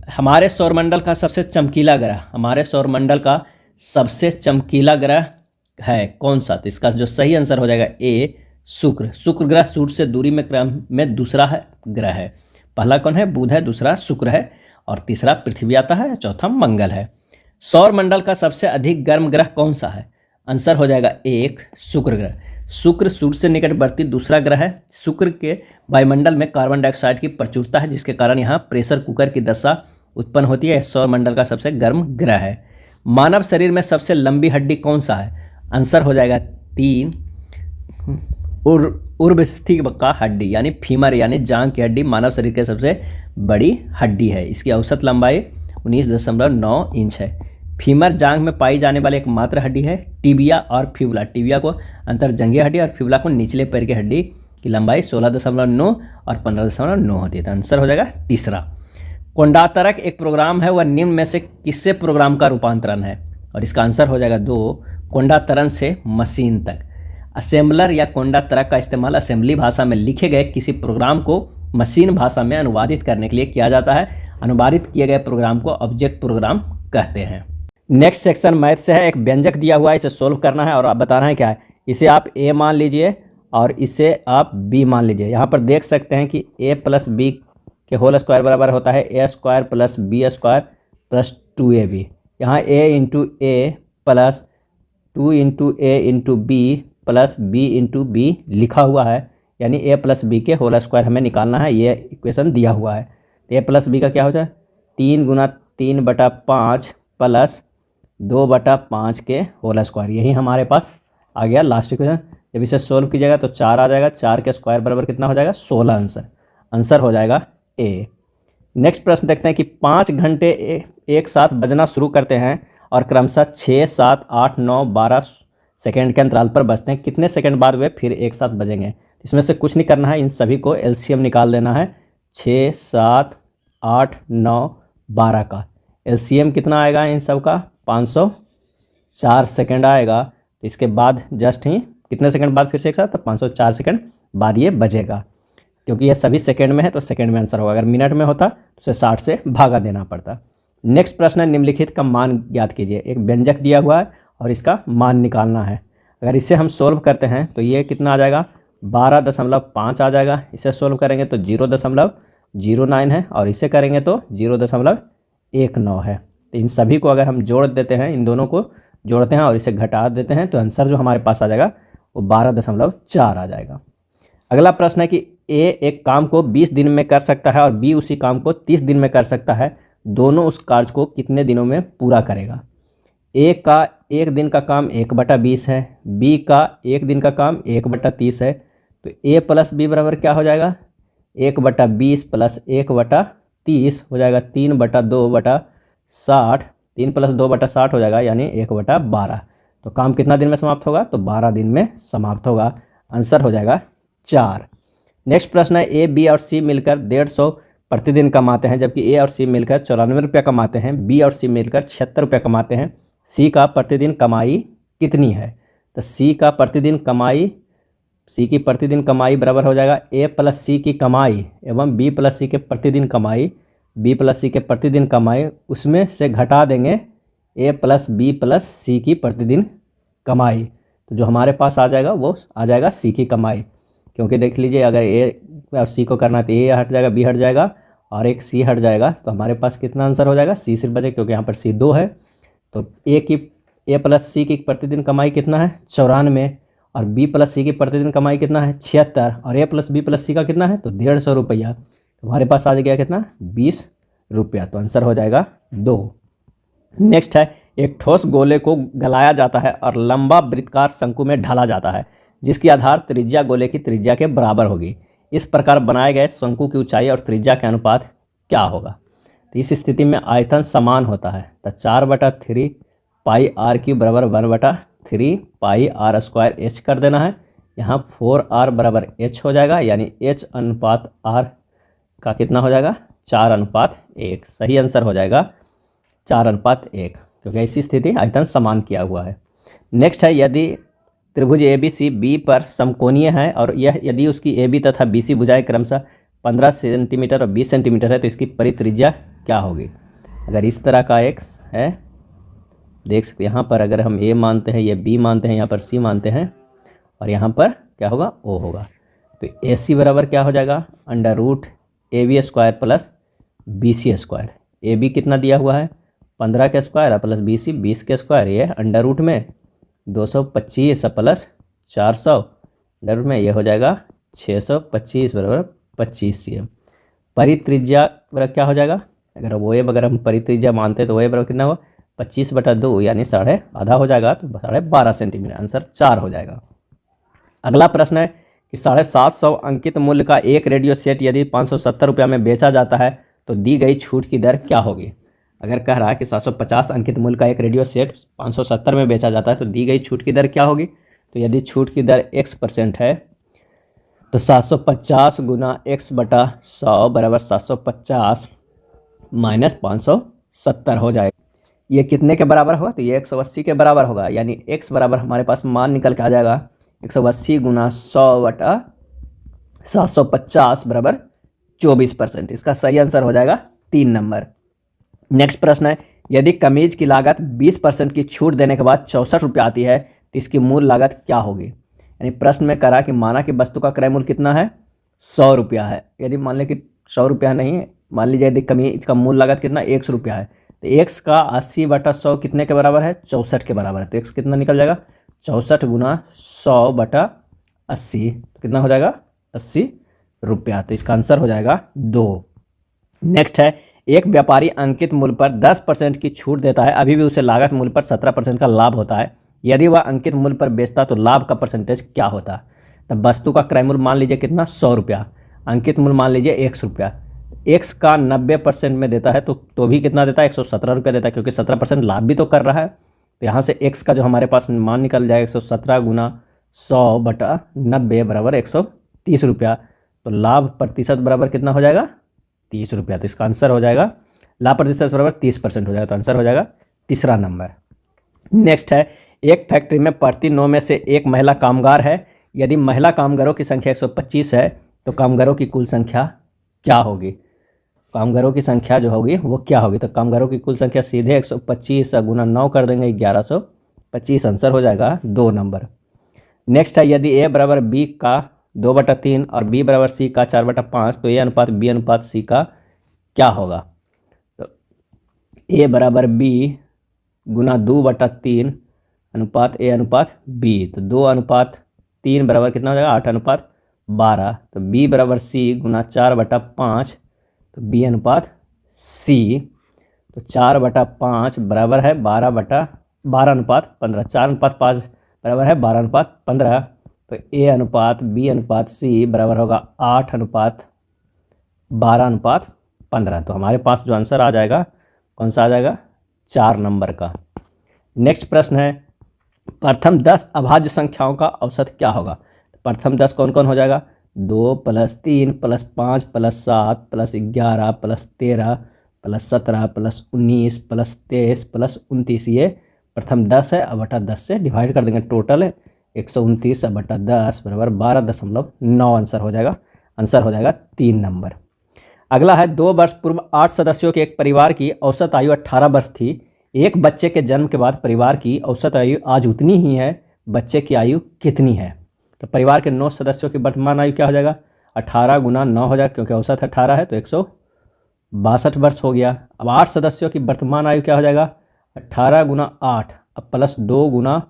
हमारे सौरमंडल का सबसे चमकीला ग्रह। हमारे सौरमंडल का सबसे चमकीला ग्रह है कौन सा? तो इसका जो सही आंसर हो जाएगा ए शुक्र। शुक्र ग्रह सूर्य से दूरी में क्रम में दूसरा ग्रह है। पहला कौन है? बुध है, दूसरा शुक्र है और तीसरा पृथ्वी आता है, चौथा मंगल है। सौरमंडल का सबसे अधिक गर्म ग्रह कौन सा है? आंसर हो जाएगा 1 शुक्र ग्रह। शुक्र सूर्य से निकटवर्ती दूसरा ग्रह है। शुक्र के वायुमंडल में कार्बन डाइऑक्साइड की प्रचुरता है, जिसके कारण यहाँ प्रेशर कुकर की दशा उत्पन्न होती है। सौरमंडल का सबसे गर्म ग्रह है। मानव शरीर में सबसे लंबी हड्डी कौन सा है? आंसर हो जाएगा 3 उर्वस्थिक का हड्डी यानी फीमर यानी जांघ की हड्डी मानव शरीर की सबसे बड़ी हड्डी है। इसकी औसत लंबाई 19.9 इंच है। फीमर जांघ में पाई जाने वाली एकमात्र हड्डी है। टिबिया और फ्यूबुला, टिबिया को अंतरजंघीय हड्डी और फ्यूबुला को निचले पैर की हड्डी की लंबाई 16.9 और 15.9 होती है। तो आंसर हो जाएगा तीसरा। कोंडातरक एक प्रोग्राम है, वह निम्न में से किससे प्रोग्राम का रूपांतरण है? और इसका आंसर हो जाएगा 2 कोंडातरन से मशीन तक। असेंबलर या कोंडातरक का इस्तेमाल असेंबली भाषा में लिखे गए किसी प्रोग्राम को मशीन भाषा में अनुवादित करने के लिए किया जाता है। अनुवादित किए गए प्रोग्राम को ऑब्जेक्ट प्रोग्राम कहते हैं। नेक्स्ट सेक्शन मैथ से है। एक व्यंजक दिया हुआ है, इसे सोल्व करना है और आप बताना है क्या है। इसे आप ए मान लीजिए और इसे आप बी मान लीजिए। यहाँ पर देख सकते हैं कि ए प्लस बी के होल स्क्वायर बराबर होता है A square plus B square plus 2ab। यहाँ A into A plus 2 into A into B plus B into B लिखा हुआ है, यानी ए प्लस बी के होल स्क्वायर हमें निकालना है। ये इक्वेशन दिया हुआ है। तो ए प्लस बी का क्या हो जाए 3 गुना 3/5 प्लस 2/5 के होल स्क्वायर। यही हमारे पास आ गया लास्ट इक्वेशन। जब इसे सोल्व कीजिएगा तो 4 आ जाएगा। 4 के स्क्वायर बराबर कितना हो जाएगा 16। आंसर हो जाएगा ए। नेक्स्ट प्रश्न देखते हैं कि 5 घंटे एक साथ बजना शुरू करते हैं और क्रमशः 6, 7, 8, 9, 12 सेकेंड के अंतराल पर बजते हैं। कितने सेकंड बाद वे फिर एक साथ बजेंगे? इसमें से कुछ नहीं करना है, इन सभी को एलसीएम निकाल देना है। 6, 7, 8, 9, 12 का। एलसीएम कितना आएगा इन सब का 504 सेकंड आएगा। तो इसके बाद जस्ट ही कितने सेकंड बाद फिर से एक साथ, तो 504 सेकंड बाद ये बजेगा, क्योंकि ये सभी सेकंड में है तो सेकंड में आंसर होगा। अगर मिनट में होता तो उसे 60 से भागा देना पड़ता। नेक्स्ट प्रश्न है, निम्नलिखित का मान ज्ञात कीजिए। एक व्यंजक दिया हुआ है और इसका मान निकालना है। अगर इसे हम सोल्व करते हैं तो ये कितना आ जाएगा, 12.5 आ जाएगा। इसे सोल्व करेंगे तो 0.09 है, और इसे करेंगे तो 0.19 है। तो इन सभी को अगर हम जोड़ देते हैं, इन दोनों को जोड़ते हैं और इसे घटा देते हैं, तो आंसर जो हमारे पास आ जाएगा वो 12.4 आ जाएगा। अगला प्रश्न है कि ए एक काम को 20 दिन में कर सकता है और बी उसी काम को 30 दिन में कर सकता है। दोनों उस कार्य को कितने दिनों में पूरा करेगा। ए का एक दिन का काम 1/20 है, बी का एक दिन का काम 1/30 है। तो ए प्लस बी बराबर क्या हो जाएगा, 1/20 प्लस 1/30 हो जाएगा 3/2/60। 3 + 2/60 हो जाएगा, यानी 1/12। तो काम कितना दिन में समाप्त होगा, तो 12 दिन में समाप्त होगा। आंसर हो जाएगा 4। नेक्स्ट प्रश्न है, ए बी और सी मिलकर 150 प्रतिदिन कमाते हैं, जबकि ए और सी मिलकर 94 रुपये कमाते हैं। बी और सी मिलकर 76 रुपये कमाते हैं। सी का प्रतिदिन कमाई कितनी है। तो सी की प्रतिदिन कमाई बराबर हो जाएगा ए प्लस सी की कमाई एवं बी प्लस सी के प्रतिदिन कमाई। बी प्लस सी के प्रतिदिन कमाई, उसमें से घटा देंगे ए प्लस बी प्लस सी की प्रतिदिन कमाई। तो जो हमारे पास आ जाएगा वो आ जाएगा सी की कमाई, क्योंकि देख लीजिए अगर ए और सी को करना है तो ए हट जाएगा, बी हट जाएगा और एक सी हट जाएगा। तो हमारे पास कितना आंसर हो जाएगा, सी सिर्फ बचे, क्योंकि यहाँ पर सी 2 है। तो ए प्लस सी की प्रतिदिन कमाई कितना है, 94, और बी प्लस सी की प्रतिदिन कमाई कितना है, 76, और ए प्लस बी प्लस सी का कितना है, तो 150 रुपया। तो हमारे पास आ गया कितना, 20 रुपया। तो आंसर हो जाएगा 2। नेक्स्ट है, एक ठोस गोले को गलाया जाता है और लंबा वृत्ताकार शंकु में ढाला जाता है, जिसकी आधार त्रिज्या गोले की त्रिज्या के बराबर होगी। इस प्रकार बनाए गए शंकु की ऊंचाई और त्रिज्या के अनुपात क्या होगा। तो इस स्थिति में आयतन समान होता है। तो 4/3 पाई r³ बराबर 1/3 पाई r² h कर देना है। यहाँ 4r बराबर h हो जाएगा, यानी h अनुपात r का कितना हो जाएगा, 4:1। सही आंसर हो जाएगा 4:1, क्योंकि ऐसी स्थिति आयतन समान किया हुआ है। नेक्स्ट है, यदि त्रिभुज ए बी सी बी पर समकोणीय है और यह यदि उसकी ए बी तथा बी सी भुजाएं क्रमशः 15 सेंटीमीटर और 20 सेंटीमीटर है, तो इसकी परित्रिज्या क्या होगी। अगर इस तरह का एक है, देख सकते यहाँ पर अगर हम ए मानते हैं, ये बी मानते हैं, यहाँ पर सी मानते हैं, और यहाँ पर क्या होगा, ओ होगा। तो ए सी बराबर क्या हो जाएगा, √AB² plus BC²। A B कितना दिया हुआ है, 15 के स्क्वायर प्लस BC 20 के स्क्वायर, ये अंडर में 225 प्लस 400 अंडर में ये हो जाएगा 625 बराबर 25 cm। परित्रिज्या बराबर क्या हो जाएगा, अगर हम परित्रिज्या मानते हैं तो वो बराबर कितना हुआ, 25/2 यानी 12.5 हो जाएगा। तो 12.5 सेंटीमीटर, आंसर 4 हो जाएगा। अगला प्रश्न है कि 750 अंकित मूल्य का एक रेडियो सेट यदि 570 रुपया में बेचा जाता है तो दी गई छूट की दर क्या होगी। अगर कह रहा है कि 750 अंकित मूल्य का एक रेडियो सेट 570 में बेचा जाता है तो दी गई छूट की दर क्या होगी। तो यदि छूट की दर x% है तो 750 गुना x/100 बराबर 750 माइनस 570 हो जाएगा। ये कितने के बराबर होगा, तो ये 180 के बराबर होगा, यानी x बराबर हमारे पास मान निकल के आ जाएगा 180 गुना 100/750 बराबर 24%। इसका सही आंसर हो जाएगा 3 नंबर। नेक्स्ट प्रश्न है, यदि कमीज की लागत 20% की छूट देने के बाद 64 रुपये आती है तो इसकी मूल लागत क्या होगी। यानी प्रश्न में करा कि माना कि वस्तु का क्रय मूल्य कितना है, 100 रुपया है। यदि मान लें कि 100 रुपया नहीं, मान लीजिए यदि कमीज का मूल लागत कितना 100 रुपया है, तो x का 80/100 कितने के बराबर है, 64 के बराबर है। तो x कितना निकल जाएगा, 64 गुना 100/80 कितना हो जाएगा, 80 रुपया। तो इसका आंसर हो जाएगा 2। नेक्स्ट है, एक व्यापारी अंकित मूल्य पर 10% की छूट देता है, अभी भी उसे लागत मूल्य पर 17% का लाभ होता है। यदि वह अंकित मूल्य पर बेचता तो लाभ का परसेंटेज क्या होता। तब वस्तु का क्रय मूल्य मान लीजिए कितना, 100 रुपया, अंकित मूल्य मान लीजिए 100 रुपया। x का 90% में देता है तो भी कितना देता है, 117 रुपया देता है, क्योंकि 17% लाभ भी तो कर रहा है। तो यहाँ से x का जो हमारे पास मान निकल जाएगा 117 गुना 100/90 बराबर 130 रुपया। तो लाभ प्रतिशत बराबर कितना हो जाएगा, 30 रुपया। तो इसका आंसर हो जाएगा लाभ प्रतिशत बराबर 30% हो जाएगा, तो आंसर हो जाएगा तीसरा नंबर। नेक्स्ट है, एक फैक्ट्री में प्रति 9 में से एक महिला कामगार है। यदि महिला कामगारों की संख्या 125 है तो कामगारों की कुल संख्या क्या होगी? कामगारों की संख्या जो होगी वो क्या होगी? तो कामगारों की कुल संख्या सीधे 125 गुना 9 कर देंगे, 1125, आंसर हो जाएगा 2 नंबर। नेक्स्ट है, यदि ए बराबर बी का 2/3 और बी बराबर सी का 4/5 तो ए अनुपात बी अनुपात सी का क्या होगा? तो ए बराबर बी गुना 2/3 अनुपात ए अनुपात बी, तो 2/3 बराबर कितना हो जाएगा? 8/12। तो बी बराबर सी गुना 4/5 तो बी अनुपात सी, तो 4/5 बराबर है 12/15, 4/5 बराबर है 12/15, तो ए अनुपात बी अनुपात सी बराबर होगा 8/12/15। तो हमारे पास जो आंसर आ जाएगा कौन सा आ जाएगा? 4 नंबर का। नेक्स्ट प्रश्न है, प्रथम 10 अभाज्य संख्याओं का औसत क्या होगा? प्रथम 10 कौन कौन हो जाएगा? 2 + 3 + 5 + 7 + 11 + 13 + 17 + 19 + 23 + 29, ये प्रथम 10 है। अब बटा 10 से डिवाइड कर देंगे, टोटल है 129 बटा 10 बराबर 12.9, आंसर हो जाएगा। आंसर हो जाएगा 3 नंबर। अगला है, 2 वर्ष पूर्व 8 सदस्यों के एक परिवार की औसत आयु 18 वर्ष थी। एक बच्चे के जन्म के बाद परिवार की औसत आयु आज उतनी ही है, बच्चे की आयु कितनी है? तो परिवार के 9 सदस्यों की वर्तमान आयु क्या हो जाएगा? 18 गुना 9 हो जाएगा, क्योंकि औसत 18 है तो 162 वर्ष हो गया। अब 8 सदस्यों की वर्तमान आयु क्या हो जाएगा? 18 गुना 8 अब प्लस 2 गुना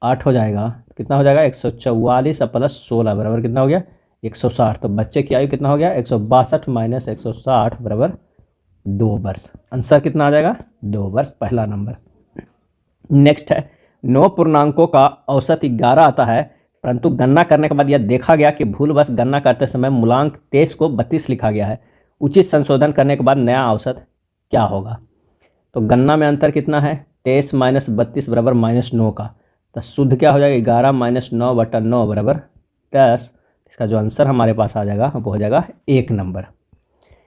8 हो जाएगा, कितना हो जाएगा? 144 अब प्लस 16 बराबर कितना हो गया? 160। तो बच्चे की आयु कितना हो गया? 162 माइनस 160 बराबर 2 वर्ष। आंसर कितना आ जाएगा? 2 वर्ष, पहला नंबर। नेक्स्ट है, 9 पूर्णांकों का औसत 11 आता है, परंतु गणना करने के बाद यह देखा गया कि भूलवश गणना करते समय मूलांक 23 को 32 लिखा गया है। उचित संशोधन करने के बाद नया औसत क्या होगा? तो गणना में अंतर कितना है? 23 माइनस 32 बराबर -9 का, तो शुद्ध क्या हो जाएगा? 11 माइनस 9/9 बराबर 10। इसका जो आंसर हमारे पास आ जाएगा वो हो जाएगा 1 नंबर।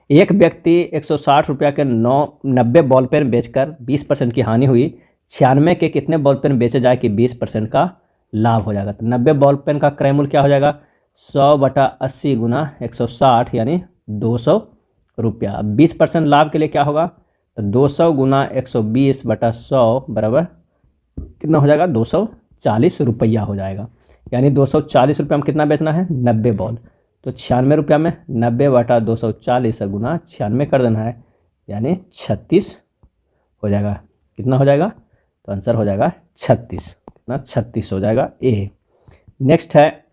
एक व्यक्ति 160 रुपया के 90 बॉल पेन बेचकर 20% की हानि हुई, 96 के कितने बॉल पेन बेचे जाए कि 20% का लाभ हो जाएगा? तो 90 बॉल पेन का क्रय मूल्य क्या हो जाएगा? 100/80 गुना 160 यानी 200 रुपया। अब 20% लाभ के लिए क्या होगा? तो 200 गुना 120/100 बराबर कितना हो जाएगा? 240 रुपया हो जाएगा। यानी 240 रुपये में कितना बेचना है? 90 बॉल, तो 96 रुपया में 90/240 गुना 96 कर देना है, यानी 36 हो जाएगा। कितना हो जाएगा? तो आंसर हो जाएगा 36, कितना? 36 हो जाएगा ए। नेक्स्ट है,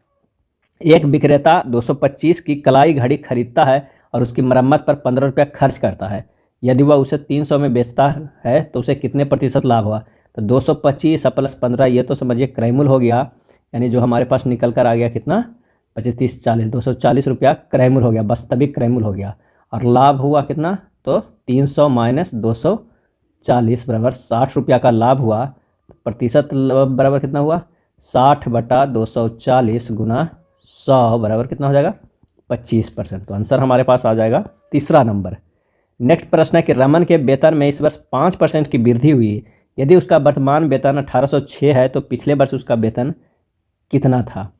एक विक्रेता 225 की कलाई घड़ी खरीदता है और उसकी मरम्मत पर 15 रुपया खर्च करता है। यदि वह उसे 300 में बेचता है तो उसे कितने प्रतिशत लाभ होगा? तो 225 प्लस 15, ये तो समझिए क्रय मूल्य हो गया, यानी जो हमारे पास निकल कर आ गया कितना? 25 30 40, 240 रुपया क्रय मूल्य हो गया, वास्तविक क्रय मूल्य हो गया। और लाभ हुआ कितना? तो 300 माइनस 240 बराबर 60 रुपया का लाभ हुआ। प्रतिशत बराबर कितना हुआ? 60/240 गुना 100 बराबर कितना हो जाएगा? 25%। तो आंसर हमारे पास आ जाएगा तीसरा नंबर। नेक्स्ट प्रश्न है कि रमन के वेतन में इस वर्ष 5% की वृद्धि हुई। यदि उसका वर्तमान वेतन 1806 है तो पिछले वर्ष उसका वेतन कितना था?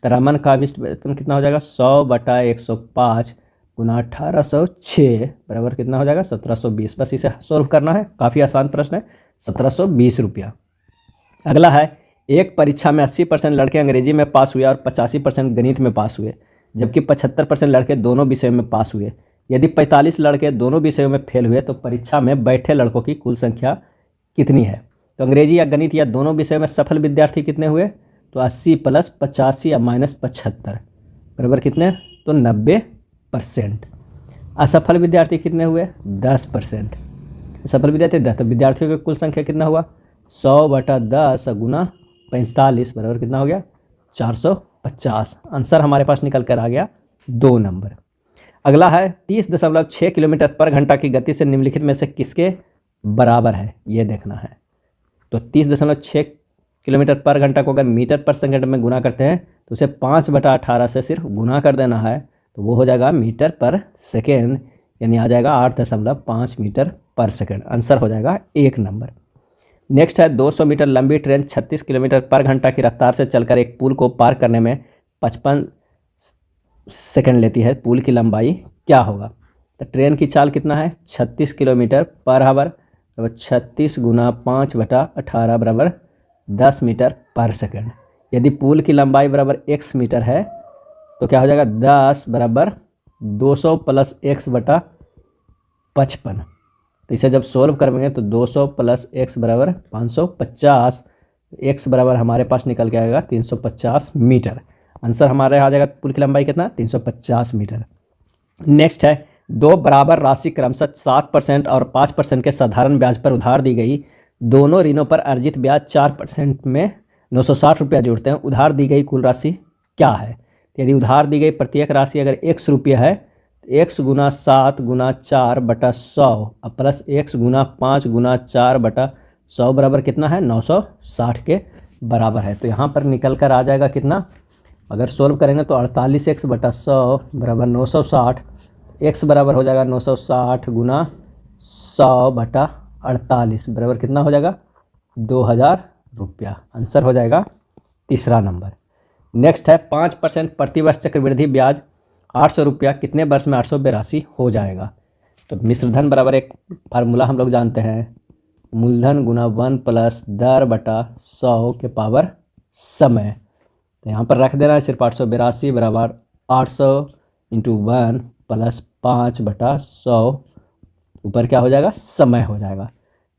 तो रमन का वेतन कितना हो जाएगा? 100/105 गुना 1806 बराबर कितना हो जाएगा? 1720। बस इसे सोल्व करना है, काफ़ी आसान प्रश्न है, 1720 रुपया। अगला है, एक परीक्षा में 80% लड़के अंग्रेजी में पास हुए और 85% गणित में पास हुए, जबकि 75% लड़के दोनों विषयों में पास हुए। यदि 45 लड़के दोनों विषयों में फेल हुए तो परीक्षा में बैठे लड़कों की कुल संख्या कितनी है? तो अंग्रेजी या गणित या दोनों विषयों में सफल विद्यार्थी कितने हुए? तो 80 प्लस 85 या माइनस 75 बराबर कितने? तो 90%। असफल विद्यार्थी कितने हुए? 10%। सफल विद्यार्थी 10, तो विद्यार्थियों की कुल संख्या कितना हुआ? 100/10 गुना 45 बराबर कितना हो गया? 450। आंसर हमारे पास निकल कर आ गया 2 नंबर। अगला है, 30.6 किलोमीटर पर घंटा की गति से निम्नलिखित में से किसके बराबर है? ये देखना है। तो 30.6 किलोमीटर पर घंटा को अगर मीटर पर सेकंड में गुना करते हैं तो उसे 5/18 से सिर्फ गुना कर देना है, तो वो हो जाएगा मीटर पर सेकेंड। यानी आ जाएगा 8.5 मीटर पर सेकंड। आंसर हो जाएगा 1 नंबर। नेक्स्ट है 200 मीटर लंबी ट्रेन 36 किलोमीटर पर घंटा की रफ्तार से चलकर एक पुल को पार करने में 55 सेकंड लेती है। पुल की लंबाई क्या होगा? तो ट्रेन की चाल कितना है? 36 किलोमीटर पर आवर, 36 गुना 5/18 बराबर 10 मीटर पर सेकंड। यदि पुल की लंबाई बराबर x मीटर है तो क्या हो जाएगा? 10 बराबर 200 प्लस x/55। तो इसे जब सोल्व करेंगे तो 200 प्लस x बराबर 550, x बराबर हमारे पास निकल के आएगा 350 मीटर। आंसर हमारे आ जाएगा पुल की लंबाई कितना? 350 मीटर। नेक्स्ट है दो बराबर राशि क्रमशः 7% और 5% के साधारण ब्याज पर उधार दी गई। दोनों ऋणों पर अर्जित ब्याज 4% में 960 रुपया जोड़ते हैं। उधार दी गई कुल राशि क्या है? यदि उधार दी गई प्रत्येक राशि अगर x रुपया है तो x गुना 7 गुना 4/100 और प्लस x गुना 5 गुना 4/100 बराबर कितना है? 960 के बराबर है। तो यहाँ पर निकल कर आ जाएगा कितना? अगर सोल्व करेंगे तो 48x/100 बराबर 960। x बराबर हो जाएगा 960 गुना 100/48 बराबर कितना हो जाएगा? 2000 रुपया। आंसर हो जाएगा तीसरा नंबर। नेक्स्ट है 5% प्रतिवर्ष चक्रवृद्धि ब्याज 800 रुपया कितने वर्ष में 882 हो जाएगा? तो मिश्रधन बराबर एक फार्मूला हम लोग जानते हैं, मूलधन गुना 1 प्लस दर बटा 100 के पावर समय। तो यहाँ पर रख देना है सिर्फ 882 बराबर 800 इंटू 1 प्लस 5/100 ऊपर क्या हो जाएगा? समय हो जाएगा।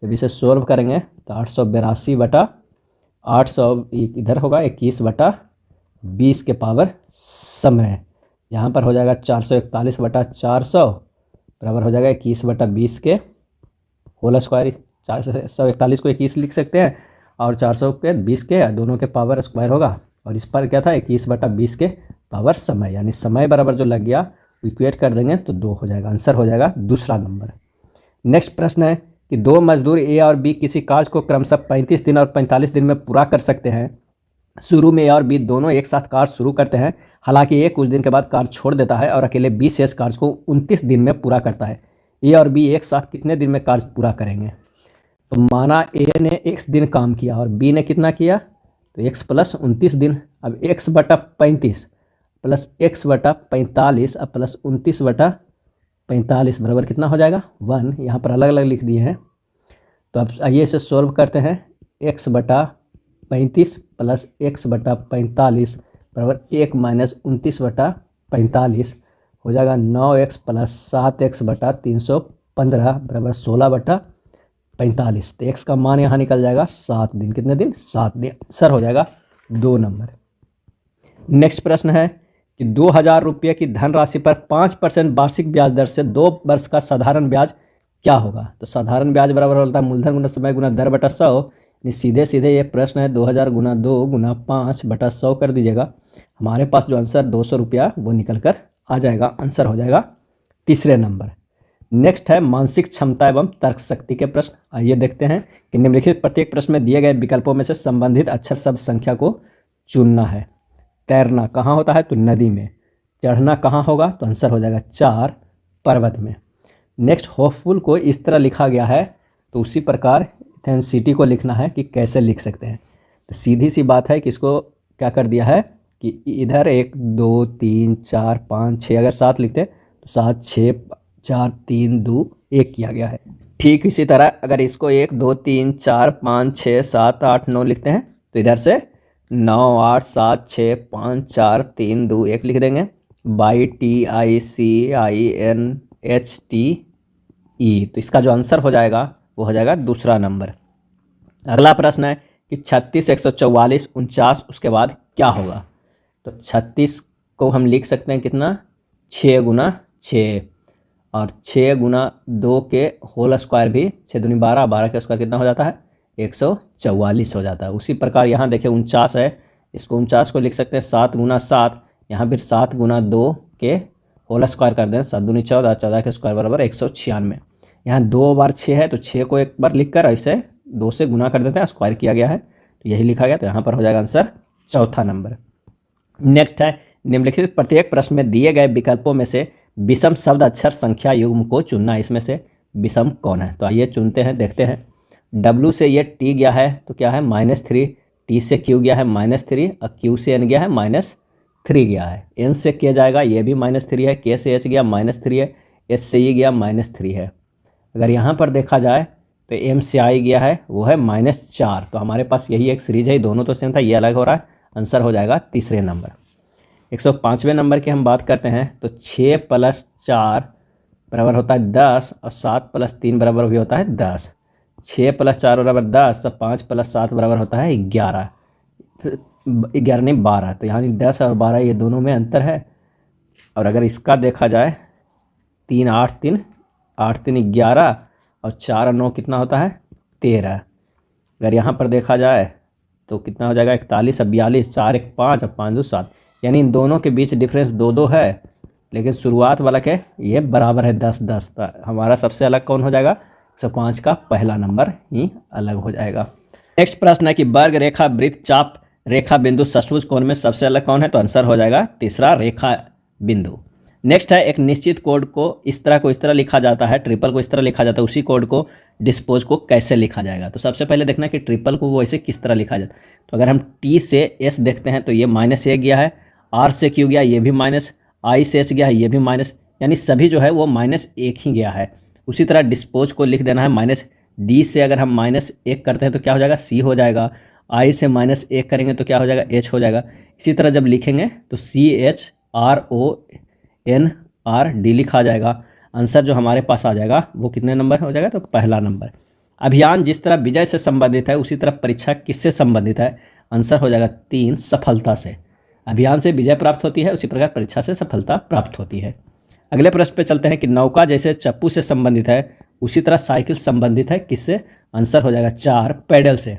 जब इसे सोल्व करेंगे तो 882/800 इधर होगा 21/20 के पावर समय। यहाँ पर हो जाएगा 441/400 बराबर हो जाएगा 21/20 के होल स्क्वायर। 441 को 21 लिख सकते हैं और 400 के 20 के दोनों के पावर स्क्वायर होगा। और इस पर क्या था? 21/20 के पावर समय, यानी समय बराबर जो लग गया इक्वेट कर देंगे तो 2 हो जाएगा। आंसर हो जाएगा दूसरा नंबर। नेक्स्ट प्रश्न है कि दो मजदूर ए और बी किसी कार्य को क्रमशः 35 दिन और 45 दिन में पूरा कर सकते हैं। शुरू में ए और बी दोनों एक साथ कार्य शुरू करते हैं, हालांकि ए कुछ दिन के बाद कार्य छोड़ देता है और अकेले बी शेष कार्य को 29 दिन में पूरा करता है। ए और बी एक साथ कितने दिन में कार्य पूरा करेंगे? तो माना ए ने x दिन काम किया और बी ने कितना किया? तो x प्लस 29 दिन। अब x/35 प्लस x/45 अब प्लस 29/45 बराबर कितना हो जाएगा? 1। यहाँ पर अलग अलग लिख दिए हैं। तो अब आइए इसे सोल्व करते हैं। x/35 प्लस x/45 बराबर 1 माइनस 29/45 हो जाएगा 9x प्लस 7x/315 बराबर 16/45। तो x का मान यहाँ निकल जाएगा 7 दिन। कितने दिन? 7 दिन। आंसर हो जाएगा 2 नंबर। नेक्स्ट प्रश्न है कि 2000 रुपये की धनराशि पर 5% वार्षिक ब्याज दर से 2 वर्ष का साधारण ब्याज क्या होगा? तो साधारण ब्याज बराबर होता है मूलधन गुना समय गुना दर बटा 100। सीधे सीधे ये प्रश्न है 2000 गुना 2 गुना 5/100 कर दीजिएगा। हमारे पास जो आंसर 200 रुपया वो निकल कर आ जाएगा। आंसर हो जाएगा तीसरे नंबर। नेक्स्ट है मानसिक क्षमता एवं तर्क शक्ति के प्रश्न। आइए देखते हैं कि निम्नलिखित प्रत्येक प्रश्न में दिए गए विकल्पों में से संबंधित अक्षर शब्द संख्या को चुनना है। तैरना कहाँ होता है? तो नदी में। चढ़ना कहाँ होगा? तो आंसर हो जाएगा 4 पर्वत में। नेक्स्ट होपफुल को इस तरह लिखा गया है तो उसी प्रकार इंटेंसिटी को लिखना है कि कैसे लिख सकते हैं। तो सीधी सी बात है कि इसको क्या कर दिया है कि इधर 1 2 3 4 5 6 अगर 7 लिखते हैं तो 7 6 4 3 2 1 किया गया है। ठीक इसी तरह अगर इसको 1 2 3 4 5 6 7 8 9 लिखते हैं तो इधर से 9 8 7 6 5 4 3 2 1 लिख देंगे। YTICINHTE। तो इसका जो आंसर हो जाएगा वो हो जाएगा दूसरा नंबर। अगला प्रश्न है कि 36 144 49 उसके बाद क्या होगा? तो 36 को हम लिख सकते हैं कितना? 6 गुना 6 और 6 गुना 2 के होल स्क्वायर भी 6 दूनी 12, 12 के स्क्वायर कितना हो जाता है? 144 हो जाता है। उसी प्रकार यहाँ देखिए 49 है, इसको 49 को लिख सकते हैं 7 गुना 7, यहाँ फिर 7 गुना 2 के होल स्क्वायर कर दें 7 दूनी 14, 14 के स्क्वायर बराबर 196। यहाँ 2 बार 6 है तो 6 को एक बार लिख कर ऐसे 2 से गुना कर देते हैं, स्क्वायर किया गया है तो यही लिखा गया। तो यहाँ पर हो जाएगा आंसर चौथा नंबर। नेक्स्ट है निम्नलिखित प्रत्येक प्रश्न में दिए गए विकल्पों में से विषम शब्द अक्षर संख्या युग्म को चुनना, इसमें से विषम कौन है। तो आइए चुनते हैं, देखते हैं। W से ये T गया है तो क्या है -3, T से Q गया है -3 और Q से N गया है -3 गया है। N से K जाएगा, ये भी -3 है। K से H गया -3 है। H से E गया -3 है। अगर यहाँ पर देखा जाए तो M से I गया है, वो है -4। तो हमारे पास यही एक सीरीज है, दोनों तो सेम था, ये अलग हो रहा है। आंसर हो जाएगा तीसरे नंबर। 105वें नंबर की हम बात करते हैं तो 6 + 4 बराबर होता है 10 और 7 + 3 बराबर भी होता है 10। 6 + 4 बराबर 10 और 5 + 7 बराबर होता है 11। 11 नहीं 12। तो यहाँ 10 और 12 ये दोनों में अंतर है। और अगर इसका देखा जाए 3 8 3 8 3 11 और 4 और 9 कितना होता है 13। अगर यहाँ पर देखा जाए तो कितना हो जाएगा 41 और 42, 4 1 5 और 5 2 7। यानी इन दोनों के बीच डिफरेंस 2 2 है, लेकिन शुरुआत वाला के ये बराबर है 10 10। हमारा सबसे अलग कौन हो जाएगा 105 का पहला नंबर ही अलग हो जाएगा। नेक्स्ट प्रश्न है कि वर्ग रेखा वृत्त चाप रेखा बिंदु षष्ठभुज कोण में सबसे अलग कौन है। तो आंसर हो जाएगा तीसरा रेखा बिंदु। नेक्स्ट है एक निश्चित कोड को इस तरह लिखा जाता है, ट्रिपल को इस तरह लिखा जाता है, उसी कोड को डिस्पोज को कैसे लिखा जाएगा। तो सबसे पहले देखना कि ट्रिपल को वो ऐसे किस तरह लिखा जाता है। तो अगर हम T से S देखते हैं तो ये -1 गया है, R से Q गया ये भी माइनस, I से H गया है ये भी माइनस, यानी सभी जो है वो -1 ही गया है। उसी तरह डिस्पोज को लिख देना है -D से अगर हम -1 करते हैं तो क्या हो जाएगा C हो जाएगा, I से -1 करेंगे तो क्या हो जाएगा H हो जाएगा। इसी तरह जब लिखेंगे तो CHRONRD लिखा जाएगा। आंसर जो हमारे पास आ जाएगा वो कितने नंबर हो जाएगा तो पहला नंबर। अभियान जिस तरह विजय से संबंधित है उसी तरह परीक्षा किससे संबंधित है। आंसर हो जाएगा 3 सफलता से। अभियान से विजय प्राप्त होती है, उसी प्रकार परीक्षा से सफलता प्राप्त होती है। अगले प्रश्न पे चलते हैं कि नौका जैसे चप्पू से संबंधित है उसी तरह साइकिल संबंधित है किससे। आंसर हो जाएगा 4 पैडल से।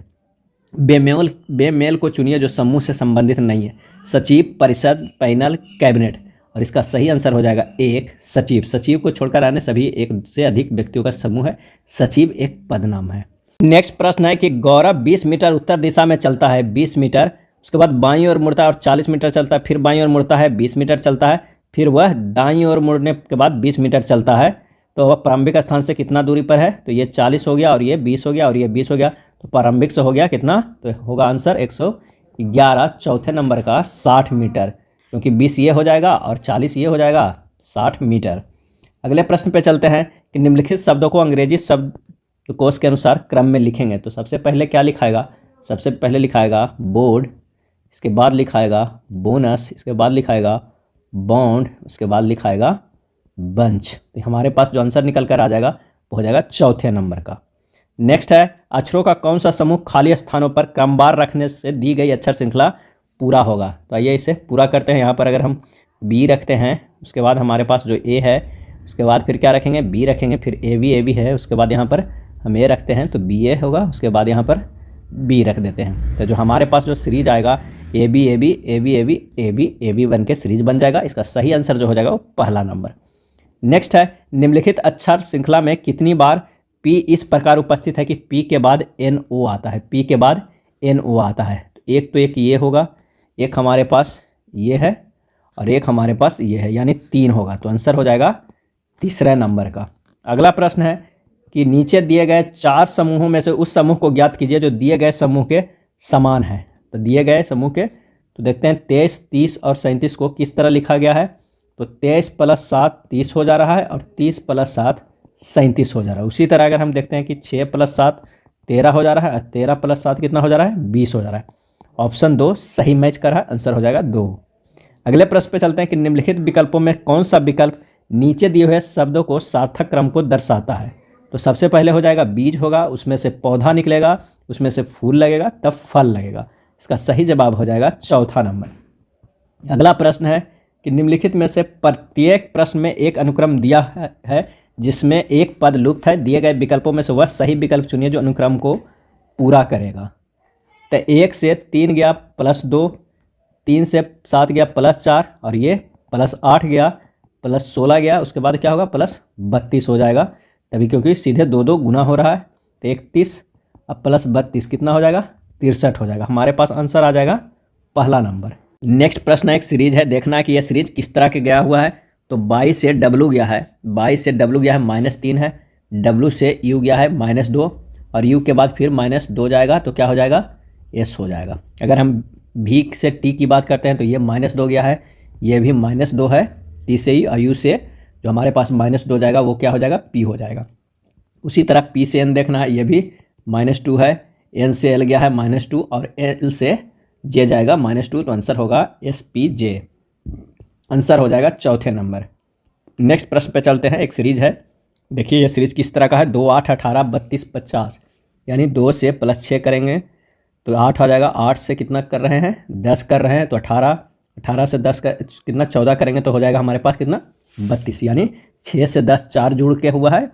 बेमेल को चुनिए जो समूह से संबंधित नहीं है। सचिव, परिषद, पैनल, कैबिनेट। और इसका सही आंसर हो जाएगा 1 सचिव। सचिव को छोड़कर आने सभी एक से अधिक व्यक्तियों का समूह है। सचिव एक पदनाम है। नेक्स्ट प्रश्न है कि गौरव 20 मीटर उत्तर दिशा में चलता है, 20 मीटर, उसके बाद बाईं ओर मुड़ता है और 40 मीटर चलता है, फिर बाईं ओर मुड़ता है 20 मीटर चलता है, फिर वह दाईं ओर मुड़ने के बाद 20 मीटर चलता है। तो वह प्रारंभिक स्थान से कितना दूरी पर है। तो ये 40 हो गया और ये 20 हो गया और ये 20 हो गया। तो प्रारंभिक से हो गया कितना, तो होगा आंसर 111। चौथे नंबर का 60 मीटर, क्योंकि 20 ये हो जाएगा और 40 ये हो जाएगा 60 मीटर। अगले प्रश्न पे चलते हैं कि निम्नलिखित शब्दों को अंग्रेजी शब्दकोश के अनुसार क्रम में लिखेंगे। तो सबसे पहले क्या लिखाएगा, सबसे पहले लिखाएगा बोर्ड, इसके बाद लिखाएगा बोनस, इसके बाद लिखाएगा बॉन्ड, उसके बाद लिखाएगा बंच। तो हमारे पास जो आंसर निकल कर आ जाएगा वो हो जाएगा चौथे नंबर का। नेक्स्ट है अक्षरों का कौन सा समूह खाली स्थानों पर क्रमवार रखने से दी गई अक्षर श्रृंखला पूरा होगा। तो आइए इसे पूरा करते हैं। यहाँ पर अगर हम बी रखते हैं, उसके बाद हमारे पास जो ए है, उसके बाद फिर क्या रखेंगे बी रखेंगे, फिर ए बी है, उसके बाद यहाँ पर हम ए रखते हैं तो बी ए होगा, उसके बाद यहाँ पर बी रख देते हैं। तो जो हमारे पास जो सीरीज आएगा ए बी बन के सीरीज बन जाएगा। इसका सही आंसर जो हो जाएगा वो पहला नंबर। नेक्स्ट है निम्नलिखित अक्षर श्रृंखला में कितनी बार पी इस प्रकार उपस्थित है कि पी के बाद एन ओ आता है, पी के बाद एन ओ आता है। तो एक ये होगा, एक हमारे पास ये है और एक हमारे पास ये है, यानी 3 होगा। तो आंसर हो जाएगा तीसरे नंबर का। अगला प्रश्न है कि नीचे दिए गए 4 समूहों में से उस समूह को ज्ञात कीजिए जो दिए गए समूह के समान है। तो दिए गए समूह के तो देखते हैं 23, 30 और 37 को किस तरह लिखा गया है। तो 23 + 7 30 हो जा रहा है और 30 + 7 37 हो जा रहा है। उसी तरह अगर हम देखते हैं कि 6 + 7 13 हो जा रहा है और 13 + 7 कितना हो जा रहा है 20 हो जा रहा है। ऑप्शन 2 सही मैच कर रहा है, आंसर हो जाएगा 2। अगले प्रश्न पे चलते हैं कि निम्नलिखित विकल्पों में कौन सा विकल्प नीचे दिए हुए शब्दों को सार्थक क्रम को दर्शाता है। तो सबसे पहले हो जाएगा बीज होगा, उसमें से पौधा निकलेगा, उसमें से फूल लगेगा, तब फल लगेगा। इसका सही जवाब हो जाएगा चौथा नंबर। अगला प्रश्न है कि निम्नलिखित में से प्रत्येक प्रश्न में एक अनुक्रम दिया है जिसमें एक पद लुप्त है। दिए गए विकल्पों में से वह सही विकल्प चुनिए जो अनुक्रम को पूरा करेगा। तो 1 से 3 गया +2, 3 से 7 गया +4 और ये +8 गया +16 गया, उसके बाद क्या होगा +32 हो जाएगा। तभी क्योंकि सीधे 2 गुना हो रहा है। तो 31 अब +32 कितना हो जाएगा 63 हो जाएगा। हमारे पास आंसर आ जाएगा पहला नंबर। नेक्स्ट प्रश्न एक सीरीज है, देखना कि यह सीरीज किस तरह के गया हुआ है। तो 22 से W गया है, 22 से W गया है -3 है, W से U गया है -2 और U के बाद फिर -2 जाएगा तो क्या हो जाएगा, S हो जाएगा। अगर हम V से T की बात करते हैं तो ये -2 गया है, ये भी -2 है T से ही, और U से जो हमारे पास -2 जाएगा वो क्या हो जाएगा, P हो जाएगा। उसी तरह P से N देखना है, ये भी -2 है, N से L गया है -2 और L से J जाएगा -2, तो आंसर होगा SPJ, आंसर हो जाएगा चौथे नंबर। नेक्स्ट प्रश्न पे चलते हैं। एक सीरीज है, देखिए ये सीरीज किस तरह का है, 2, 8, 18, 32, 50, यानी 2 से +6 करेंगे तो 8 आ जाएगा, 8 से कितना कर रहे हैं, 10 कर रहे हैं तो 18, 18 से 10 का कितना 14 करेंगे तो हो जाएगा हमारे पास कितना 32, यानी 6 से 10 4 जुड़ के हुआ है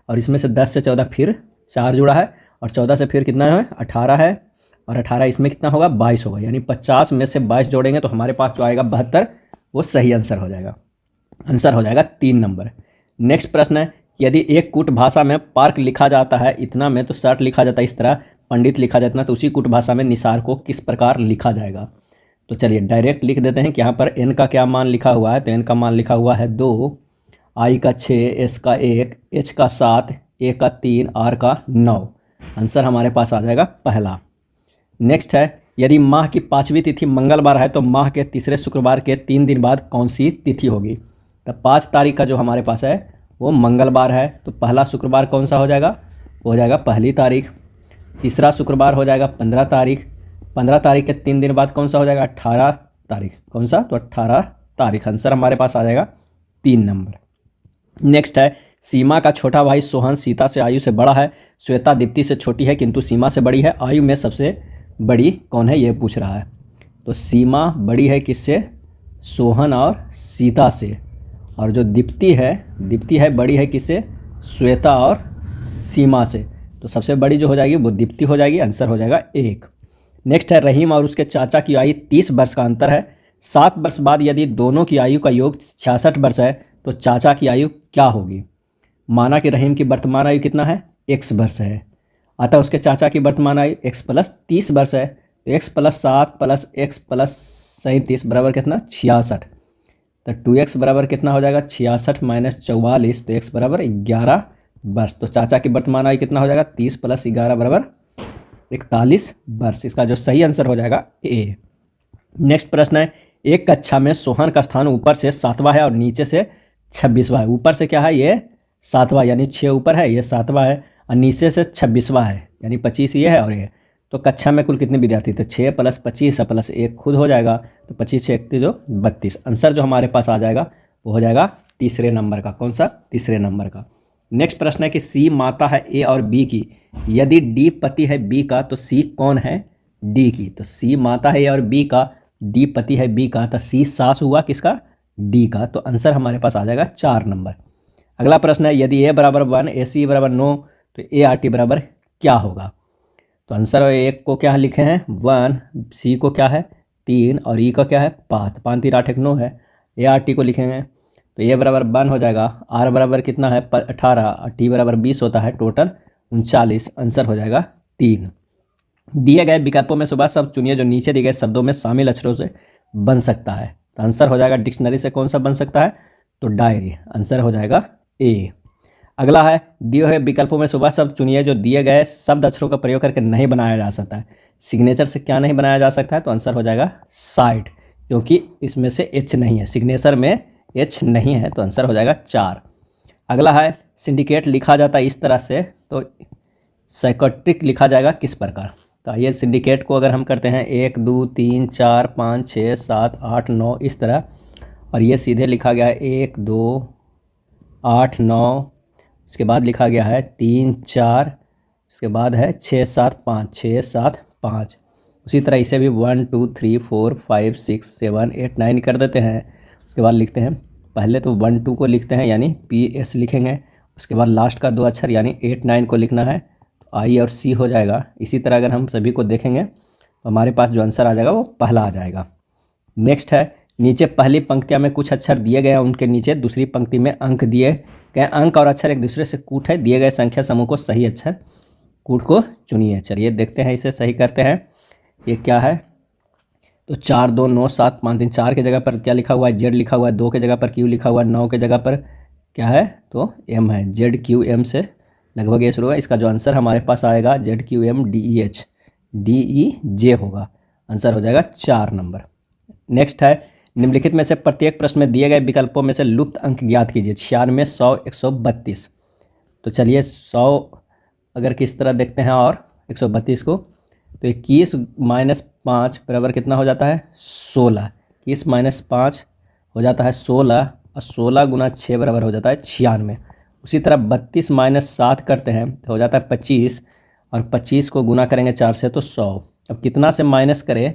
और इसमें से 10 से 14 फिर 4 जुड़ा है और 14 से फिर कितना है 18 है और 18 इसमें कितना होगा 22 होगा, यानी 50 में से 22 जोड़ेंगे तो हमारे पास जो आएगा 72, वो सही आंसर हो जाएगा, आंसर हो जाएगा 3 नंबर। नेक्स्ट प्रश्न है, यदि एक कूट भाषा में पार्क लिखा जाता है इतना में तो शर्ट लिखा जाता है इस तरह, पंडित लिखा जाता है, तो उसी कूट भाषा में निसार को किस प्रकार लिखा जाएगा। तो चलिए डायरेक्ट लिख देते हैं कि यहाँ पर n का क्या मान लिखा हुआ है, तो n का मान लिखा हुआ है 2, I का 6, S का 1, H का 7, A का 3, R का 9, आंसर हमारे पास आ जाएगा पहला। नेक्स्ट है, यदि माह की 5वीं तिथि मंगलवार है तो माह के तीसरे शुक्रवार के 3 दिन बाद कौन सी तिथि होगी। तो 5 तारीख का जो हमारे पास है वो मंगलवार है, तो पहला शुक्रवार कौन सा हो जाएगा, वो हो जाएगा पहली तारीख। तीसरा शुक्रवार हो जाएगा 15 तारीख, 15 तारीख के 3 दिन बाद कौन सा हो जाएगा 18 तारीख, कौन सा, तो 18 तारीख, आंसर हमारे पास आ जाएगा 3 नंबर। नेक्स्ट है, सीमा का छोटा भाई सोहन सीता से आयु से बड़ा है, श्वेता दीप्ति से छोटी है किंतु सीमा से बड़ी है, आयु में सबसे बड़ी कौन है ये पूछ रहा है। तो सीमा बड़ी है किससे, सोहन और सीता से, और जो दीप्ति है बड़ी है किससे, श्वेता और सीमा से, तो सबसे बड़ी जो हो जाएगी वो दीप्ति हो जाएगी, आंसर हो जाएगा 1। नेक्स्ट है, रहीम और उसके चाचा की आयु 30 वर्ष का अंतर है, 7 वर्ष बाद यदि दोनों की आयु का योग 66 वर्ष है तो चाचा की आयु क्या होगी। माना कि रहीम की वर्तमान आयु कितना है, x वर्ष है, अतः उसके चाचा की वर्तमान आयु x + 30 वर्ष है, तो x + 7 + x + 37 बराबर कितना 66, तो 2x बराबर कितना हो जाएगा 66 - 44, तो x बराबर 11 वर्ष, तो चाचा की वर्तमान आयु कितना हो जाएगा 30 + 11 बराबर 41 वर्ष, इसका जो सही आंसर हो जाएगा A। नेक्स्ट प्रश्न है, एक कक्षा में सोहन का स्थान ऊपर से 7वां है और नीचे से 26वां है, ऊपर से क्या है ये 7वां यानी 6 ऊपर है, ये 7वां है, और नीचे से 26वां है यानी 25 ये है और ये, तो कक्षा में कुल कितने विद्यार्थी, तो 6 + 25 + 1 खुद हो जाएगा, तो 25 × 1 जो 32, आंसर जो हमारे पास आ जाएगा वो हो जाएगा तीसरे नंबर का, कौन सा, तीसरे नंबर का। नेक्स्ट प्रश्न है कि C माता है A और B की, यदि D पति है B का तो C कौन है D की। तो C माता है A और B का, D पति है B का, तो C सास हुआ किसका, D का, तो आंसर हमारे पास आ जाएगा 4 नंबर। अगला प्रश्न है, यदि A = 1 AC = 9 तो ART बराबर क्या होगा। तो आंसर एक को क्या लिखे हैं 1, C को क्या है 3 और E का क्या है 5, 5 3 8 1 9 है, ART को लिखेंगे तो A = 1 हो जाएगा, R बराबर कितना है 18 और T बराबर 20 होता है, टोटल 39, आंसर हो जाएगा 3। दिए गए विकल्पों में सुबह शब्द चुनिए जो नीचे दिए गए शब्दों में शामिल अक्षरों से बन सकता है। तो आंसर हो जाएगा डिक्शनरी से कौन सा बन सकता है, तो डायरी, आंसर हो जाएगा A। अगला है, दिए हुए विकल्पों में सुबह शब्द चुनिए जो दिए गए शब्द अक्षरों का प्रयोग करके नहीं बनाया जा सकता है। सिग्नेचर से क्या नहीं बनाया जा सकता है, तो आंसर हो जाएगा साइट, क्योंकि इसमें से H नहीं है, सिग्नेचर में H नहीं है, तो आंसर हो जाएगा 4। अगला है, सिंडिकेट लिखा जाता है इस तरह से, तो साइकोट्रिक लिखा जाएगा किस प्रकार। तो आइए सिंडिकेट को अगर हम करते हैं 1 2 3 4 5 6 7 8 9 इस तरह, और ये सीधे लिखा गया है 1 2 8 9, इसके बाद लिखा गया है 3 4, इसके बाद है 6 7 5 6 7 5, उसी तरह इसे भी 1 2 3 4 5 6 7 8 9 कर देते हैं। उसके बाद लिखते हैं, पहले तो 1 2 को लिखते हैं यानी PS लिखेंगे, उसके बाद लास्ट का 2 अक्षर यानी 8 9 को लिखना है, तो I और C हो जाएगा। इसी तरह अगर हम सभी को देखेंगे तो हमारे पास जो आंसर आ जाएगा वो पहला आ जाएगा। नेक्स्ट है, नीचे पहली पंक्तियाँ में कुछ अक्षर दिए गए हैं, उनके नीचे दूसरी पंक्ति में अंक दिए गए, अंक और अक्षर एक दूसरे से कूट है, दिए गए संख्या समूह को सही अक्षर कूट को चुनिए। चलिए देखते हैं, इसे सही करते हैं। ये क्या है, तो 4 2 9 7 5 3, 4 के जगह पर क्या लिखा हुआ है, जेड लिखा हुआ है, 2 के जगह पर क्यू लिखा हुआ है, 9 के जगह पर क्या है तो एम है, जेड क्यू एम से लगभग ये शुरू होगा। इसका जो आंसर हमारे पास आएगा Z Q M D E H D E J होगा, आंसर हो जाएगा 4 नंबर। नेक्स्ट है निम्नलिखित में से प्रत्येक प्रश्न में दिए गए विकल्पों में से लुप्त अंक ज्ञात कीजिए। 96, 100, 132। तो चलिए 100 अगर किस तरह देखते हैं और 132 को, तो 21 माइनस 5 बराबर कितना हो जाता है 16। 21 माइनस 5 हो जाता है 16 और 16 गुना 6 बराबर हो जाता है 96। उसी तरह 32 माइनस 7 करते हैं तो हो जाता है 25 और 25 को गुना करेंगे 4 से तो 100। अब कितना से माइनस करें,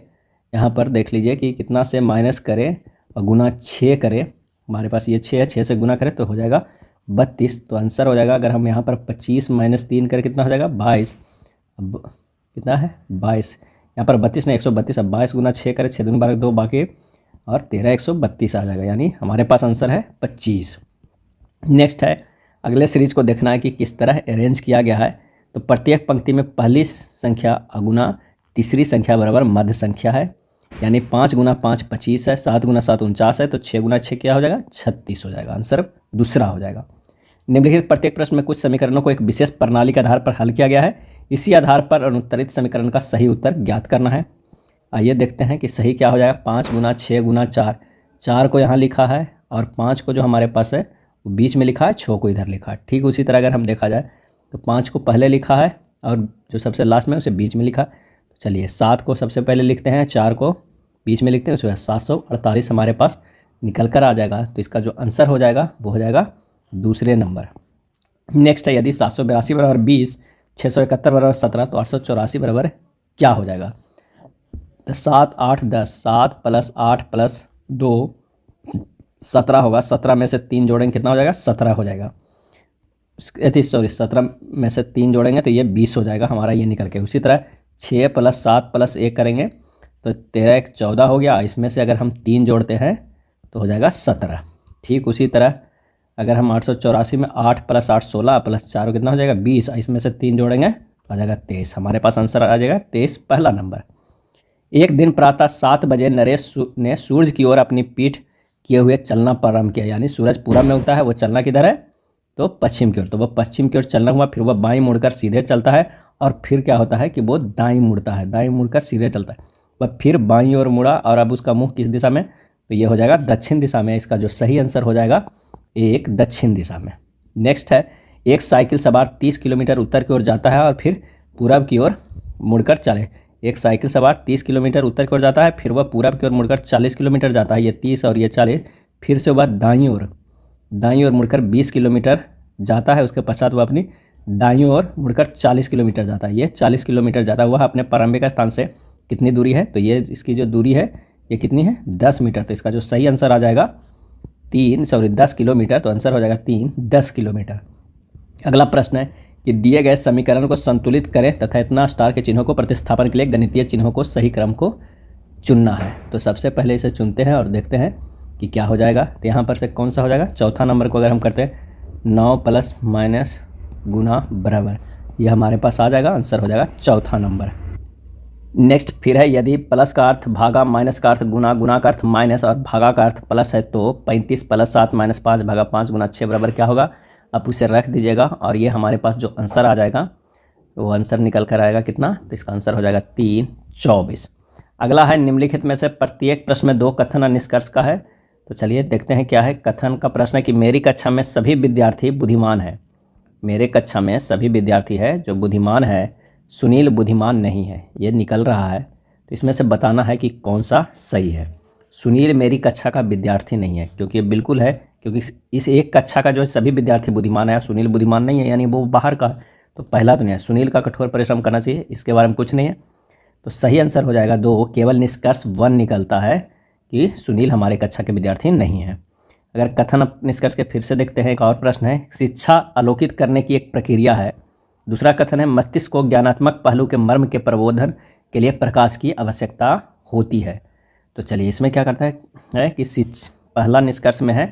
यहाँ पर देख लीजिए कि कितना से माइनस करें और गुना 6 करें। हमारे पास ये 6 है, 6 से गुना करें तो हो जाएगा 32। तो आंसर हो जाएगा, अगर हम यहाँ पर 25 माइनस 3 करें कितना हो जाएगा 22। अब कितना है 22, यहाँ पर 32 नहीं 132। अब 22 गुना 6 करें, 6 दूनी 12 2 बाकी और 13 132 आ जाएगा, यानी हमारे पास आंसर है 25। नेक्स्ट है अगले सीरीज को देखना है कि किस तरह अरेंज किया गया है। तो प्रत्येक पंक्ति में पहली संख्या अगुना तीसरी संख्या बराबर मध्य संख्या है, यानी 5 गुना 5 25 है, 7 गुना 7 49 है, तो 6 गुना 6 क्या हो जाएगा 36 हो जाएगा, आंसर दूसरा हो जाएगा। निम्नलिखित प्रत्येक प्रश्न में कुछ समीकरणों को एक विशेष प्रणाली के आधार पर हल किया गया है, इसी आधार पर अनुत्तरित समीकरण का सही उत्तर ज्ञात करना है। आइए देखते हैं कि सही क्या हो जाएगा। 5 गुना 6 गुना 4, 4 को यहाँ लिखा है और 5 को जो हमारे पास है वो बीच में लिखा है, 6 को इधर लिखा है। ठीक उसी तरह अगर हम देखा जाए तो 5 को पहले लिखा है और जो सबसे लास्ट में उसे बीच में लिखा है। तो चलिए 7 को सबसे पहले लिखते हैं, 4 को बीच में लिखते हैं, उसके बाद 748 हमारे पास निकल कर आ जाएगा। तो इसका जो आंसर हो जाएगा वो हो जाएगा दूसरे नंबर। नेक्स्ट है यदि 782 बराबर 20, 671 बराबर 17 तो 884 बराबर क्या हो जाएगा। तो 7 8 10, 7 प्लस 8 प्लस 2 17 होगा, 17 में से 3 जोड़ेंगे कितना हो जाएगा 17 हो जाएगा। 17 में से 3 जोड़ेंगे तो ये 20 हो जाएगा हमारा, ये निकल के। उसी तरह 6 प्लस 7 प्लस 1 करेंगे तो 13 1 14 हो गया, इसमें से अगर हम 3 जोड़ते हैं तो हो जाएगा 17। ठीक उसी तरह अगर हम 884 में 8 प्लस 8 16 प्लस 4 कितना हो जाएगा 20, इसमें से 3 जोड़ेंगे तो आ जाएगा 23। हमारे पास आंसर आ जाएगा 23 पहला नंबर। एक दिन प्रातः 7 बजे नरेश ने सूरज की ओर अपनी पीठ किए हुए चलना प्रारंभ किया, यानी सूरज पूरब में उगता है, वो चलना किधर है तो पश्चिम की ओर। तो वह पश्चिम की ओर चलना हुआ, फिर वह बाईं मुड़कर सीधे चलता है और फिर क्या होता है कि वो दाईं मुड़ता है, दाईं मुड़कर सीधे चलता है। वह फिर बाईं ओर मुड़ा और अब उसका मुंह किस दिशा में, तो ये हो जाएगा दक्षिण दिशा में। इसका जो सही आंसर हो जाएगा एक दक्षिण दिशा में। नेक्स्ट है एक साइकिल सवार 30 किलोमीटर उत्तर की ओर जाता है और फिर पूरब की ओर मुड़कर चले। एक साइकिल सवार 30 किलोमीटर उत्तर की ओर जाता है, फिर वह पूरब की ओर मुड़कर 40 किलोमीटर जाता है, ये 30 और ये 40। फिर से वह दाईं ओर मुड़कर 20 किलोमीटर जाता है, उसके पश्चात वह अपनी दाईं ओर मुड़कर 40 किलोमीटर जाता है, ये 40 किलोमीटर जाता है। वह अपने प्रारंभिक स्थान से कितनी दूरी है, तो ये इसकी जो दूरी है ये कितनी है 10 मीटर। तो इसका जो सही आंसर आ जाएगा 10 किलोमीटर, तो आंसर हो जाएगा 10 किलोमीटर। अगला प्रश्न है कि दिए गए समीकरण को संतुलित करें तथा इतना स्टार के चिन्हों को प्रतिस्थापन के लिए गणितीय चिन्हों को सही क्रम को चुनना है। तो सबसे पहले इसे चुनते हैं और देखते हैं कि क्या हो जाएगा। तो यहाँ पर से कौन सा हो जाएगा, चौथा नंबर को अगर हम करते हैं 9 प्लस माइनस गुना बराबर, ये हमारे पास आ जाएगा, आंसर हो जाएगा चौथा नंबर। नेक्स्ट फिर है यदि प्लस का अर्थ भागा, माइनस का अर्थ गुना, गुना का अर्थ माइनस और भागा का अर्थ प्लस है तो 35 प्लस 7 माइनस 5 भागा 5 गुना 6 बराबर क्या होगा। आप उसे रख दीजिएगा और ये हमारे पास जो आंसर आ जाएगा वो आंसर निकल कर आएगा कितना, तो इसका आंसर हो जाएगा 3 24। अगला है निम्नलिखित में से प्रत्येक प्रश्न में 2 कथन और निष्कर्ष का है। तो चलिए देखते हैं क्या है। कथन का प्रश्न है कि मेरी कक्षा में सभी विद्यार्थी बुद्धिमान है, मेरे कक्षा में सभी विद्यार्थी है जो बुद्धिमान है, सुनील बुद्धिमान नहीं है, ये निकल रहा है। तो इसमें से बताना है कि कौन सा सही है। सुनील मेरी कक्षा का विद्यार्थी नहीं है, क्योंकि ये बिल्कुल है, क्योंकि इस एक कक्षा का जो सभी विद्यार्थी बुद्धिमान है, सुनील बुद्धिमान नहीं है, यानी वो बाहर का। तो पहला तो नहीं है, सुनील का कठोर परिश्रम करना चाहिए, इसके बारे में कुछ नहीं है। तो सही आंसर हो जाएगा 2। केवल निष्कर्ष 1 निकलता है कि सुनील हमारे कक्षा के विद्यार्थी नहीं है। अगर कथन निष्कर्ष के फिर से देखते हैं, एक और प्रश्न है शिक्षा अलोकित करने की एक प्रक्रिया है। दूसरा कथन है मस्तिष्क को ज्ञानात्मक पहलू के मर्म के प्रबोधन के लिए प्रकाश की आवश्यकता होती है। तो चलिए इसमें क्या करता है कि पहला निष्कर्ष में है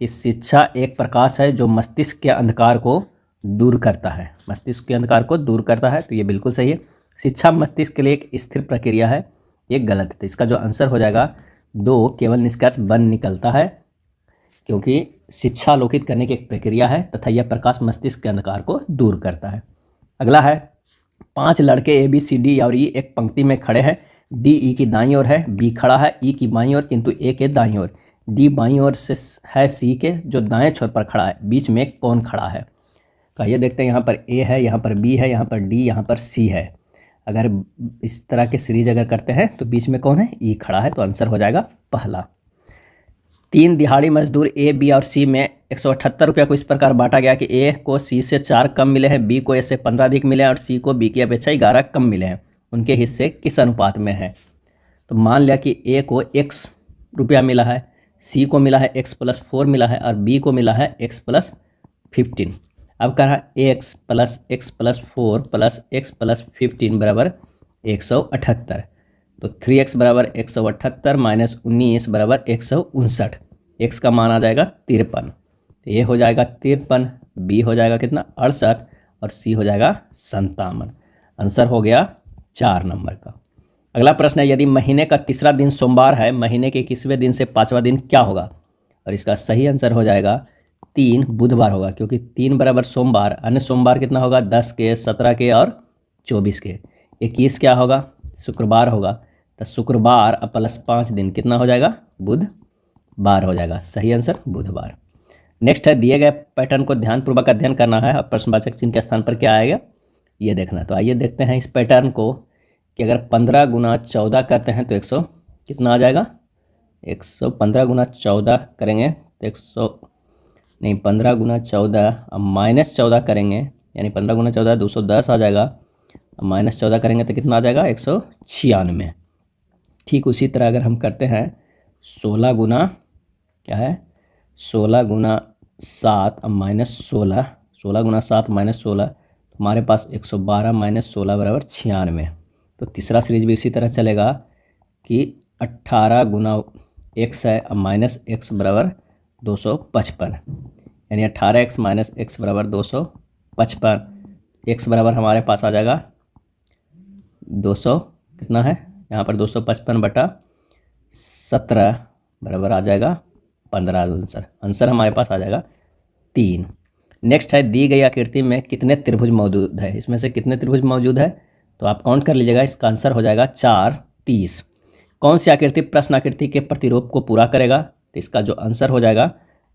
कि शिक्षा एक प्रकाश है जो मस्तिष्क के अंधकार को दूर करता है, मस्तिष्क के अंधकार को दूर करता है, तो ये बिल्कुल सही है। शिक्षा मस्तिष्क के लिए एक स्थिर प्रक्रिया है एक गलत है। तो इसका जो आंसर हो जाएगा 2 केवल निष्कर्ष बन निकलता है, क्योंकि शिक्षा अवलोकित करने की एक प्रक्रिया है तथा यह प्रकाश मस्तिष्क के अंधकार को दूर करता है। अगला है 5 लड़के ए बी सी डी और ई एक पंक्ति में खड़े हैं। डी ई की दाईं ओर है, बी खड़ा है ई की बाईं ओर किंतु ए के दाईं ओर, डी बाईं ओर से है सी के जो दाएं छोर पर खड़ा है, बीच में कौन खड़ा है। तो ये देखते हैं, यहाँ पर ए है, यहाँ पर बी है, यहाँ पर डी, यहाँ पर सी है। अगर इस तरह के सीरीज अगर करते हैं तो बीच में कौन है, ई खड़ा है, तो आंसर हो जाएगा पहला। 3 दिहाड़ी मजदूर ए बी और सी में 178 रुपये को इस प्रकार बांटा गया कि ए को सी से 4 कम मिले हैं, बी को ए से 15 अधिक मिले हैं और सी को बी की अपेक्षा 11 कम मिले हैं। उनके हिस्से किस अनुपात में है। तो मान लिया कि ए को x रुपया मिला है, सी को मिला है x+4 मिला है और बी को मिला है x+15। अब कह रहा है x + x+4 + x+15 बराबर 178। तो 3x बराबर 178 - 19 बराबर 159। x का मान आ जाएगा 53। तो ये हो जाएगा 53, बी हो जाएगा कितना 68 और सी हो जाएगा 57। आंसर हो गया 4 नंबर का। अगला प्रश्न है, यदि महीने का तीसरा दिन सोमवार है, महीने के 21वें दिन से 5वां दिन क्या होगा। और इसका सही आंसर हो जाएगा 3 बुधवार होगा, क्योंकि 3 बराबर सोमवार, अन्य सोमवार कितना होगा 10 के, 17 के और 24 के। 21 क्या होगा, शुक्रवार होगा, तो शुक्रवार +5 दिन कितना हो जाएगा, बुधवार हो जाएगा। सही आंसर बुधवार। नेक्स्ट है, दिए गए पैटर्न को ध्यानपूर्वक अध्ययन करना है और प्रश्नवाचक चिन्ह के स्थान पर क्या आएगा ये देखना। तो आइए देखते हैं इस पैटर्न को कि अगर 15 गुना 14 करते हैं तो 100 कितना आ जाएगा, 115 गुना 14 करेंगे तो 100 नहीं 15 गुना 14 अब -14 करेंगे, यानी 15 गुना 14 210 आ जाएगा, अब -14 करेंगे तो कितना आ जाएगा 196। ठीक उसी तरह अगर हम करते हैं 16 गुना क्या है 16 गुना 7 अब -16, 16 गुना 7 -16 हमारे पास 112 - 16 बराबर 96। तो तीसरा सीरीज भी इसी तरह चलेगा कि 18 गुना x है अब -x बराबर 255, यानी 18x - x बराबर 255। x बराबर हमारे पास आ जाएगा 200 कितना है यहाँ पर 255/17 बराबर आ जाएगा 15। आंसर हमारे पास आ जाएगा 3। नेक्स्ट है, दी गई आकृति में कितने त्रिभुज मौजूद है। इसमें से कितने त्रिभुज मौजूद है तो आप काउंट कर लीजिएगा। इसका आंसर हो जाएगा 4, 30। कौन सी आकृति प्रश्न आकृति के प्रतिरूप को पूरा करेगा। तो इसका जो आंसर हो जाएगा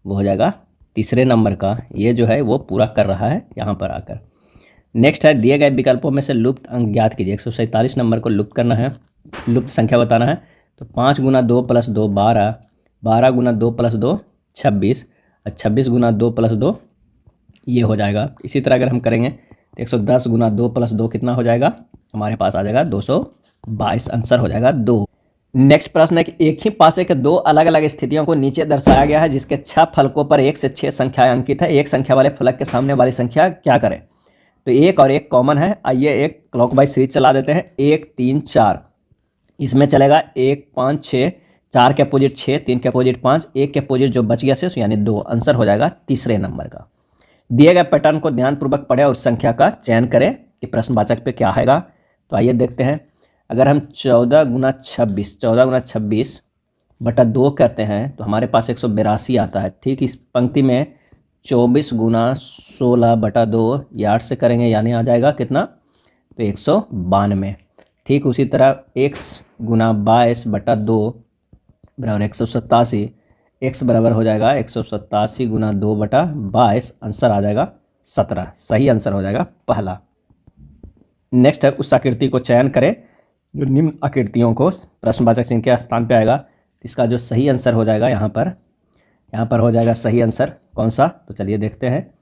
वो हो जाएगा तीसरे नंबर का। ये जो है वो पूरा कर रहा है यहाँ पर आकर। नेक्स्ट है, दिए गए विकल्पों में से लुप्त अंक ज्ञात कीजिए। 147 नंबर को लुप्त करना है, लुप्त संख्या बताना है। तो 5 गुना 2 + 2 12, 12 गुना 2 + 2 26 और 26 गुना 2 + 2 ये हो जाएगा। इसी तरह अगर हम करेंगे तो 110 गुना 2 + 2 कितना हो जाएगा हमारे पास आ जाएगा 222। आंसर हो जाएगा 2। नेक्स्ट प्रश्न है कि एक ही पासे के 2 अलग अलग स्थितियों को नीचे दर्शाया गया है, जिसके 6 फलकों पर 1 से 6 संख्याएं अंकित है। एक संख्या वाले फलक के सामने वाली संख्या क्या करें। तो 1 और 1 कॉमन है। आइए एक क्लॉकवाइज सीरीज चला देते हैं। 1 3 4 इसमें चलेगा 1 5 6, 4 के अपोजिट 6, 3 के अपोजिट 5, 1 के अपोजिट जो बच गया शेष यानी 2। आंसर हो जाएगा तीसरे नंबर का। दिए गए पैटर्न को ध्यानपूर्वक पढ़ें और संख्या का चयन करें कि प्रश्नवाचक पे क्या आएगा। तो आइए देखते हैं। अगर हम 14 गुना 26 बटा 2 करते हैं तो हमारे पास 182 आता है। ठीक इस पंक्ति में 24 गुना 16 बटा 2 ये 8 से करेंगे यानी आ जाएगा कितना तो 192। ठीक उसी तरह x गुना 22 बटा 2 बराबर 187। x बराबर हो जाएगा 187 गुना 2 बटा 22। आंसर आ जाएगा 17। सही आंसर हो जाएगा पहला। नेक्स्ट है, उस आकृति को चयन करें जो निम्न आकृतियों को प्रश्नवाचक चिन्ह के स्थान पे आएगा। इसका जो सही आंसर हो जाएगा यहाँ पर हो जाएगा सही आंसर कौन सा। तो चलिए देखते हैं।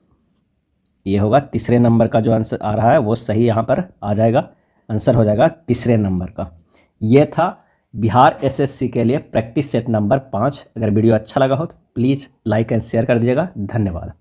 ये होगा तीसरे नंबर का जो आंसर आ रहा है वो सही यहाँ पर आ जाएगा। आंसर हो जाएगा तीसरे नंबर का। ये था बिहार एसएससी के लिए प्रैक्टिस सेट नंबर 5। अगर वीडियो अच्छा लगा हो तो प्लीज़ लाइक एंड शेयर कर दीजिएगा। धन्यवाद।